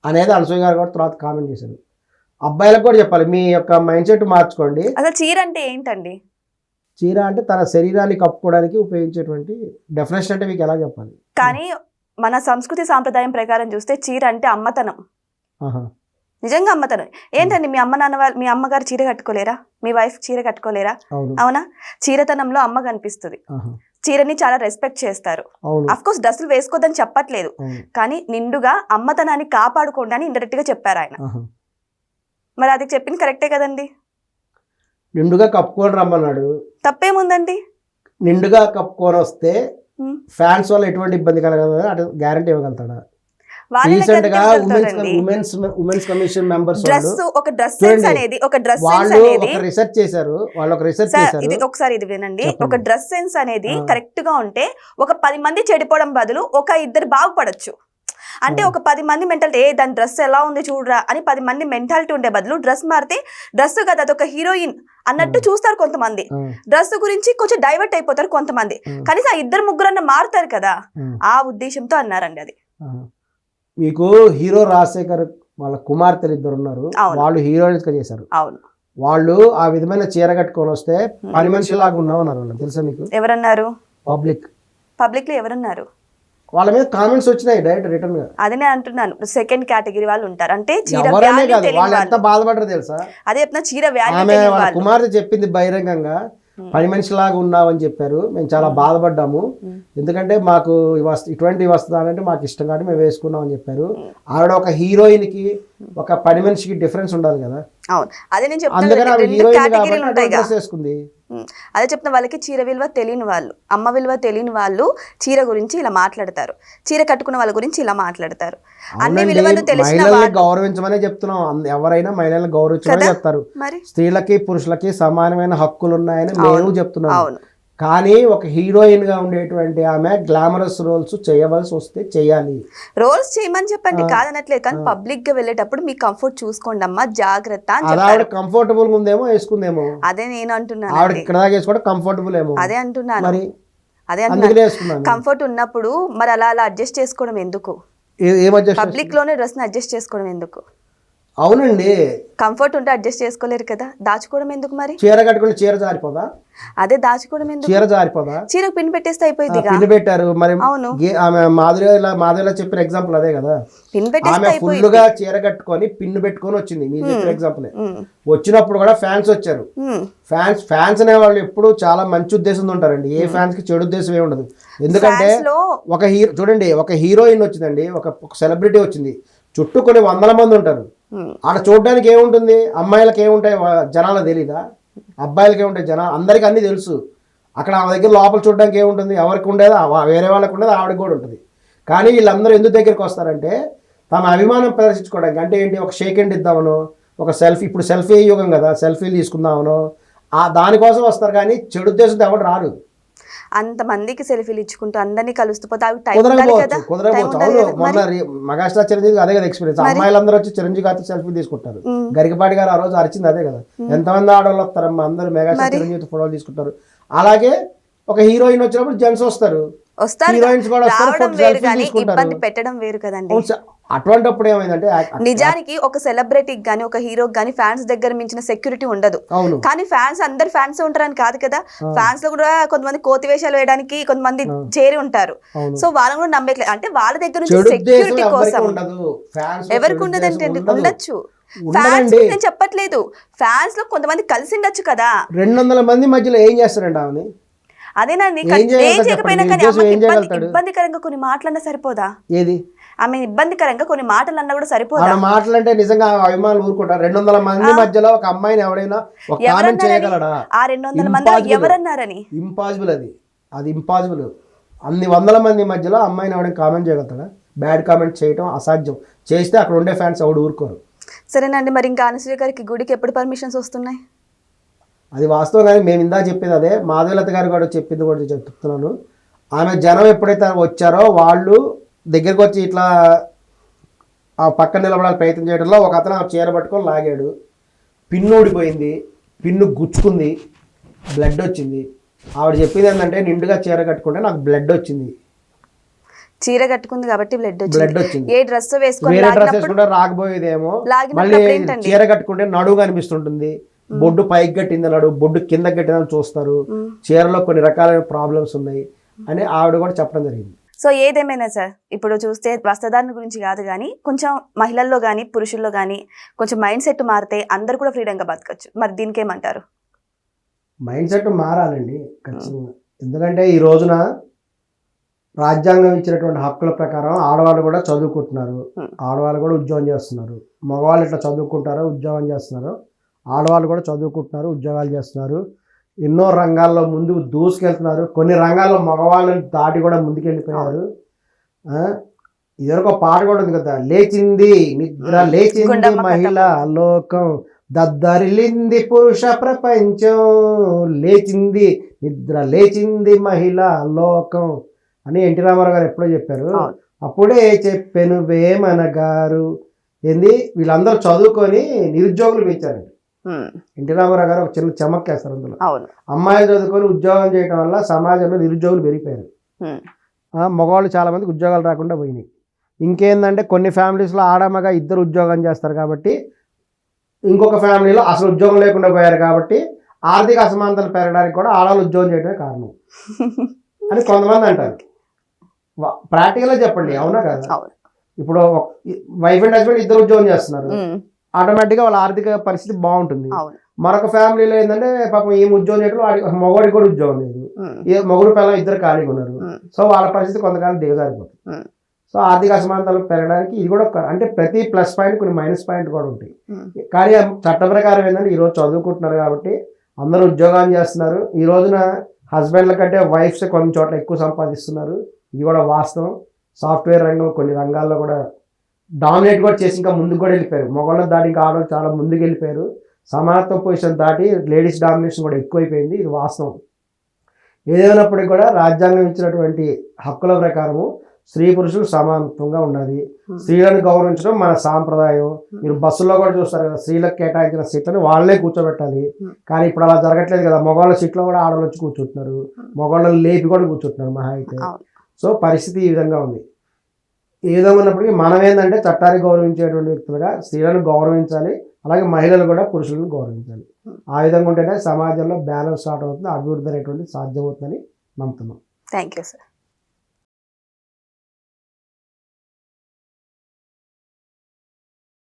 అనేది అనసూయ గారు కూడా తర్వాత కామెంట్ చేశారు. అబ్బాయిలకు కూడా చెప్పాలి, మీ యొక్క మైండ్ సెట్ మార్చుకోండి. అసలు చీర అంటే ఏంటండి? చీర అంటే తన శరీరాన్ని కప్పుకోవడానికి ఉపయోగించేటువంటి డెఫినేషన్ అంటే మీకు ఎలా చెప్పాలి? కానీ మన సంస్కృతి సాంప్రదాయం ప్రకారం చూస్తే చీర అంటే అమ్మతనం. ఆహా. నిజంగా అమ్మతనం. ఏంటండి మీ అమ్మ నాన్న వాళ్ళు, మీ అమ్మగారు చీర కట్టుకోలేరా? మీ వైఫ్ చీర కట్టుకోలేరా? అవును. అవునా? చీరతనంలో అమ్మ కనిపిస్తుంది. ఆహా. చీరని చాలా రెస్పెక్ట్ చేస్తారు. అవును. అఫ్ కోర్స్ డ్రెస్సులు వేసుకోదని చెప్పట్లేదు, అవును. కానీ నిండుగా అమ్మతనాన్ని కాపాడుకోండి అని ఇండైరెక్ట్ గా చెప్పారు ఆయన. ఆహా. మరి అది చెప్పింది కరెక్టే కదండి. నిండుగా కప్పుకొని రమ్మన్నాడు, తప్పేముందండి? నిండుగా కప్పుకొని వస్తే ఉమ్. ఫ్యాన్స్ వల్ల ఎటువంటి ఇబ్బంది కలగదు, అటు గ్యారంటీ ఇవ్వగలుగుతాడా? వాళ్ళని రీసెంట్ గా కనిపించగలుగుతారండి. ఉమెన్స్ కమిషన్ మెంబర్స్ డ్రెస్ ఒక డ్రెస్ సెన్స్ చూడండి, అనేది ఒక డ్రెస్ సెన్స్ వాళ్ళు అనేది ఒక రీసెర్చ్ చేశారు. సార్ ఇది ఒకసారి ఇది వినండి. చెప్పండి. ఒక డ్రెస్ సెన్స్ అనేది ఆ. కరెక్ట్ గా ఉంటే ఒక 10 మంది చెడిపోవడం బదులు ఒక 2 బాగుపడొచ్చు. అంటే ఒక 10 మంది మెంటాలిటీ దాని డ్రెస్ ఎలా ఉంది చూడరా అని 10 మంది మెంటాలిటీ ఉండే బదులు డ్రెస్ మారితే డ్రెస్ కదా అదొక హీరోయిన్ అన్నట్టు చూస్తారు కొంతమంది. డ్రెస్ గురించి కొంచెం డైవర్ట్ అయిపోతారు కొంతమంది. కనీసం ఆ 2-3 మారుతారు కదా, ఆ ఉద్దేశంతో అన్నారండి అది. మీకు హీరో రాజశేఖర్ వాళ్ళ కుమార్తెలు 2 ఉన్నారు. అవును. వాళ్ళు హీరోయిన్స్ గా చేశారు. అవును. వాళ్ళు ఆ విధమైన చీర కట్టుకొని వస్తే పని మనిషిలాగా ఉన్నామన్నారు. వాళ్ళు తెలుసా మీకు? ఎవరన్నారు? పబ్లిక్ లో ఎవరన్నారు? వాళ్ళ మీద కామెంట్స్ వచ్చినాయి డైరెక్ట్ రిటర్న్ గా. అదే నేను అంటున్నాను, సెకండ్ కేటగిరీ వాళ్ళు ఉంటారు. అంటే చీర ఎవరనే వాల్యూ కాదు, తెలియని వాళ్ళు ఎంత వాళ్ళు. బాధపడరు తెలుసా? అదే చెప్తున్నా, చీర వాల్యూ ఆమె తెలియని వాళ్ళ వాళ్ళు. కుమార్తె చెప్పింది బహిరంగంగా, పని మనిషిలాగా ఉన్నావని చెప్పారు. మేము చాలా బాధపడ్డాము, ఎందుకంటే మాకు ఇటువంటి వస్త్రాలంటే మాకు ఇష్టం కాబట్టి మేము వేసుకున్నాం అని చెప్పారు. ఆవిడ ఒక హీరోయిన్ కి ఒక పని మనిషికి డిఫరెన్స్ ఉండాలి కదా. అవును, అదే నేను అందుకని ఆవిడ చెప్తాను. హీరోయిన్ కేటగిరీలు కాబట్టి ఉంటాయి డ్రెస్ వేసుకుంది. అదే చెప్తున్న వాళ్ళకి చీర విలువ తెలియని వాళ్ళు, అమ్మ విలువ తెలియని వాళ్ళు చీర గురించి ఇలా మాట్లాడతారు, చీర కట్టుకున్న వాళ్ళ గురించి ఇలా మాట్లాడతారు. అన్ని అవునండి, విలువలు తెలిసిన మహిళల్ని వాళ్ళు గౌరవించమనే చెప్తున్నాం. ఎవరైనా మహిళల్ని గౌరవించమని చెప్తారు. మరి స్త్రీలకి పురుషులకి సమానమైన హక్కులు ఉన్నాయని మేము చెప్తున్నాం. అవును. కానీ ఒక హీరోయిన్ గా ఉండేటువంటి ఆమె గ్లామరస్ రోల్స్ చేయవలసి వస్తే చేయాలి. రోల్స్ చేయమని చెప్పండి, కాదనట్లేదు. కానీ పబ్లిక్ గా వెళ్ళేటప్పుడు మీ కంఫర్ట్ చూసుకోండి అమ్మా, జాగ్రత్త అని అది చెప్పారు. ఆవిడ కంఫర్టబుల్ ఉందేమో వేసుకుందేమో. అదే నేను అంటున్నాను, ఆవిడ ఇక్కడ దాకా వేసుకోవడం కంఫర్టబుల్ ఏమో. అదే అంటున్నాను, మరి అదే అందుకనే అంటున్నాను. వేసుకున్నాను. కంఫర్ట్ ఉన్నప్పుడు మరి అలా అడ్జస్ట్ చేసుకోవడం ఎందుకు? ఏం అడ్జస్ట్? పబ్లిక్ లోనే డ్రెస్ ని అడ్జస్ట్ చేసుకోవడం ఎందుకు? అవునండి, కంఫర్ట్ ఉంటే అడ్జస్ట్ చేసుకోలేరు కదా, దాచుకోవడం ఎందుకు మరి? చీర కట్టుకుని చీర జారిపోదా? అదే దాచుకోవడం ఎందుకు? చీర జారిపోదా? చీరకు పిన్ పెట్టేస్తే అయిపోయింది. పిన్ పెట్టారు మరి. అవును, ఆమె మాధురిలో చెప్పిన ఎగ్జాంపుల్ అదే కదా. పిన్ పెట్టేస్తే ఆమె అయిపోయింది. ఫుల్ గా చీర కట్టుకొని పిన్ పెట్టుకొని వచ్చింది. మీరు చెప్పిన ఎగ్జాంపుల్. వచ్చినప్పుడు కూడా ఫ్యాన్స్ వచ్చారు. ఫ్యాన్స్ అనే వాళ్ళు ఎప్పుడు చాలా మంచి ఉద్దేశంతో ఉంటారండి. ఏ ఫ్యాన్స్ కి చెడు ఉద్దేశం ఏమి ఉండదు. ఎందుకంటే ఒక హీరో చూడండి, ఒక హీరోయిన్ వచ్చిందండి, ఒక సెలబ్రిటీ వచ్చింది, చుట్టూ కొన్ని 100 మంది ఉంటారు. ఆడ చూడడానికి ఏముంటుంది, అమ్మాయిలకి ఏముంటాయి జనాలకు తెలీదా? అబ్బాయిలకి ఏముంటాయి జనాలు, అందరికీ అన్నీ తెలుసు. అక్కడ ఆమె దగ్గర లోపల చూడడానికి ఏముంటుంది, ఎవరికి ఉండేది వేరే వాళ్ళకి ఉండేది ఆవిడకి కూడా ఉంటుంది. కానీ వీళ్ళందరూ ఎందుకు దగ్గరికి వస్తారంటే తమ అభిమానం ప్రదర్శించుకోవడానికి. అంటే ఏంటి, ఒక షేక్ హ్యాండ్ ఇద్దామనో, ఒక సెల్ఫీ, ఇప్పుడు సెల్ఫీ యుగం కదా, సెల్ఫీలు తీసుకుందామనో దానికోసం వస్తారు. కానీ చెడు ఉద్దేశంతో ఎవరు రారు. అంతమందికి సెల్ఫీలు ఇచ్చుకుంటూ అందరినీ కలుస్తూ పోతే కుదరకపోవచ్చు. అవును, మొన్న మెగాస్టార్ చిరంజీవి అదే కదా ఎక్స్పీరియన్స్. అమ్మాయిలందరూ వచ్చి చిరంజీవి గారితో సెల్ఫీ తీసుకుంటారు. గరికపాటి గారు ఆ రోజు అరిచింది అదే కదా. ఎంతమంది ఆడవాళ్ళు వస్తారమ్మా, అందరూ మెగాస్టార్ చిరంజీవి ఫోటోలు తీసుకుంటారు. అలాగే ఒక హీరోయిన్ వచ్చినప్పుడు జెంట్స్ వస్తారు, హీరోయిన్స్ కూడా ఇబ్బంది పెట్టడం వేరు కదండి. అటువంటిప్పుడు ఏమైందంటే నిజానికి ఒక సెలబ్రిటీకి గానీ ఒక హీరోకి గానీ ఫ్యాన్స్ దగ్గర మించిన సెక్యూరిటీ ఉండదు. కానీ ఫ్యాన్స్ అందరు ఫ్యాన్స్ ఉంటారని కాదు కదా. ఫ్యాన్స్ లో కూడా కొంతమంది కోతి వేషాలు వేయడానికి కొంతమంది చేరి ఉంటారు. సో వాళ్ళని కూడా నమ్మట్లేదు. అంటే వాళ్ళ దగ్గర నుంచి సెక్యూరిటీ కోసం ఎవరికి ఉండదంటే ఉండొచ్చు. ఫ్యాన్స్ నేను చెప్పట్లేదు, ఫ్యాన్స్ లో కొంతమంది కలిసి ఉండొచ్చు కదా. 200 మంది మధ్యలో ఏం చేస్తారండి ఆమె? అదేనండి, ఏం చేయకపోయినా కానీ ఇబ్బందికరంగా కొన్ని మాటలన్నా సరిపోదా? ఏది ఆమె ఇబ్బందికరంగా కొన్ని మాటలు అన్నా కూడా సరిపోదా? మాటలు అంటే నిజంగా అభిమానులు ఊరుకుంటారు. 200 మంది మధ్యలో ఒక అమ్మాయిని ఎవరైనా ఒక కామెంట్ చేయగలడా? ఆ 200 మంది ఎవరన్నారని? ఇంపాసిబుల్. అది ఇంపాసిబుల్. అన్ని 100 మంది మధ్యలో అమ్మాయిని ఎవరైనా కామెంట్ చేయగలుగుతాడా? బ్యాడ్ కామెంట్ చేయడం అసాధ్యం. చేస్తే అక్కడ ఉండే ఫ్యాన్స్ ఎవడు ఊరుకోరు. సరేనండి, మరి ఇంకా అనసూయ గారికి గుడికి ఎప్పుడు పర్మిషన్స్ వస్తున్నాయి? అది వాస్తవం. కానీ మేము ఇందా చెప్పింది అదే, మాధవలత గారు కూడా చెప్పింది కూడా చెప్తున్నాను. ఆమె జనం ఎప్పుడైతే వచ్చారో వాళ్ళు దగ్గరికి వచ్చి ఇట్లా ఆ పక్కన నిలబడాలి ప్రయత్నం చేయడంలో ఒక అతను చీర పట్టుకొని లాగాడు. పిన్ను ఊడిపోయింది, పిన్ను గుచ్చుకుంది, బ్లడ్ వచ్చింది. ఆవిడ చెప్పింది ఏంటంటే నిండుగా చీర కట్టుకుంటే నాకు బ్లడ్ వచ్చింది. చీర కట్టుకుంది కాబట్టి బ్లడ్ వచ్చింది. ఏ డ్రెస్ వేసుకొని వేరే డ్రెస్ వేసుకుంటే రాకపోయేదేమో. మళ్ళీ చీర కట్టుకుంటే నడువు కనిపిస్తుంటుంది, బొడ్డు పైకి కట్టింది నడు, బొడ్డు కింద కట్టిందని చూస్తారు, చీరలో కొన్ని రకాలైన ప్రాబ్లమ్స్ ఉన్నాయి అని ఆవిడ కూడా చెప్పడం జరిగింది. సో ఏదేమైనా సార్, ఇప్పుడు చూస్తే వస్త్రధారణ గురించి కాదు కానీ కొంచెం మహిళల్లో కానీ పురుషుల్లో కానీ కొంచెం మైండ్ సెట్ మారితే అందరు కూడా ఫ్రీడంగా బతకచ్చు. మరి దీనికి ఏమంటారు? మైండ్ సెట్ మారాలండి ఖచ్చితంగా. ఎందుకంటే ఈ రోజున రాజ్యాంగం ఇచ్చినటువంటి హక్కుల ప్రకారం ఆడవాళ్ళు కూడా చదువుకుంటున్నారు, ఆడవాళ్ళు కూడా ఉద్యోగం చేస్తున్నారు. మగవాళ్ళు ఇట్లా చదువుకుంటారో ఉద్యోగం చేస్తున్నారు, ఆడవాళ్ళు కూడా చదువుకుంటున్నారు, ఉద్యోగాలు చేస్తున్నారు. ఎన్నో రంగాల్లో ముందు దూసుకెళ్తున్నారు. కొన్ని రంగాల్లో మగవాళ్ళని దాటి కూడా ముందుకెళ్ళిపోయారు. ఇదొక పాట కూడా ఉంది కదా, లేచింది నిద్ర లేచింది గుండమ్మ కథ. మహిళ లోకం, దద్దరిల్లింది పురుష ప్రపంచం, లేచింది నిద్ర లేచింది మహిళ లోకం అని ఎన్టీ రామారావు గారు ఎప్పుడో చెప్పారు. అవును. అప్పుడే చెప్పాను వేమన గారు. ఏంది, వీళ్ళందరూ చదువుకొని నిరుద్యోగులు పెంచారండి. ఎన్టీ రామారావు గారు ఒక చిన్న చమక్కేస్తారు అందులో. అవును. అమ్మాయిలు చదువుకొని ఉద్యోగం చేయడం వల్ల సమాజంలో నిరుద్యోగులు పెరిగిపోయారు. మగవాళ్ళు చాలా మందికి ఉద్యోగాలు రాకుండా పోయినాయి. ఇంకేందంటే కొన్ని ఫ్యామిలీస్లో ఆడమగ ఇద్దరు ఉద్యోగం చేస్తారు కాబట్టి, ఇంకొక ఫ్యామిలీలో అసలు ఉద్యోగం లేకుండా పోయారు కాబట్టి ఆర్థిక అసమానతలు పెరగడానికి కూడా ఆడవాళ్ళు ఉద్యోగం చేయడమే కారణం అని కొంతమంది అంటారు. ప్రాక్టికల్గా చెప్పండి, అవునా కదా? అవును. ఇప్పుడు వైఫ్ అండ్ హస్బెండ్ ఇద్దరు ఉద్యోగం చేస్తున్నారు, ఆటోమేటిక్గా వాళ్ళ ఆర్థిక పరిస్థితి బాగుంటుంది. అవును. మరొక ఫ్యామిలీలో ఏంటంటే పాపం ఏం ఉద్యోగం చేయడం, మగవాడికి కూడా ఉద్యోగం లేదు, మగుడు పిల్లలు ఇద్దరు ఖాళీగా ఉన్నారు. సో వాళ్ళ పరిస్థితి కొంతకాలం దిగజారిపోతుంది. సో ఆర్థిక అసమానతలు పెరగడానికి ఇది కూడా అంటే ప్రతి ప్లస్ పాయింట్ కొన్ని మైనస్ పాయింట్ కూడా ఉంటాయి. కానీ చట్ట ప్రకారం ఏంటంటే ఈరోజు చదువుకుంటున్నారు కాబట్టి అందరూ ఉద్యోగాలు చేస్తున్నారు. ఈ రోజున హస్బెండ్ల కంటే వైఫ్స్ కొన్ని చోట్ల ఎక్కువ సంపాదిస్తున్నారు. ఇది కూడా వాస్తవం. సాఫ్ట్వేర్ రంగం కొన్ని రంగాల్లో కూడా డామినేట్ కూడా చేసి ఇంకా ముందుకు కూడా వెళ్ళిపోయారు. మగవాళ్ళని దాటి ఇంకా ఆడవాళ్ళు చాలా ముందుకు వెళ్ళిపోయారు. సమానత్వ పొజిషన్ దాటి లేడీస్ డామినేషన్ కూడా ఎక్కువైపోయింది. ఇది వాస్తవం. ఏదైనప్పటికీ కూడా రాజ్యాంగం ఇచ్చినటువంటి హక్కుల ప్రకారము స్త్రీ పురుషులు సమానత్వంగా ఉన్నది. స్త్రీలను గౌరవించడం మన సాంప్రదాయం. మీరు బస్సుల్లో కూడా చూస్తారు కదా, స్త్రీలకు కేటాయించిన సీట్లను వాళ్ళే కూర్చోబెట్టాలి. కానీ ఇప్పుడు అలా జరగట్లేదు కదా, మగవాళ్ళ సీట్లో కూడా ఆడవాళ్ళు వచ్చి కూర్చుంటున్నారు, మగవాళ్ళని లేపి కూడా కూర్చుంటున్నారు మహా అయితే. సో పరిస్థితి ఈ విధంగా ఉంది. ఏ విధంగా ఉన్నప్పటికీ మనం ఏంటంటే చట్టాన్ని గౌరవించేటువంటి వ్యక్తులుగా స్త్రీలను గౌరవించాలి, అలాగే మహిళలు కూడా పురుషులను గౌరవించాలి. ఆ విధంగా ఉంటేనే సమాజంలో బ్యాలెన్స్ స్టార్ట్ అవుతుంది, అభివృద్ధి అనేటువంటి సాధ్యమవుతుందని నమ్ముతున్నాం. Thank you sir.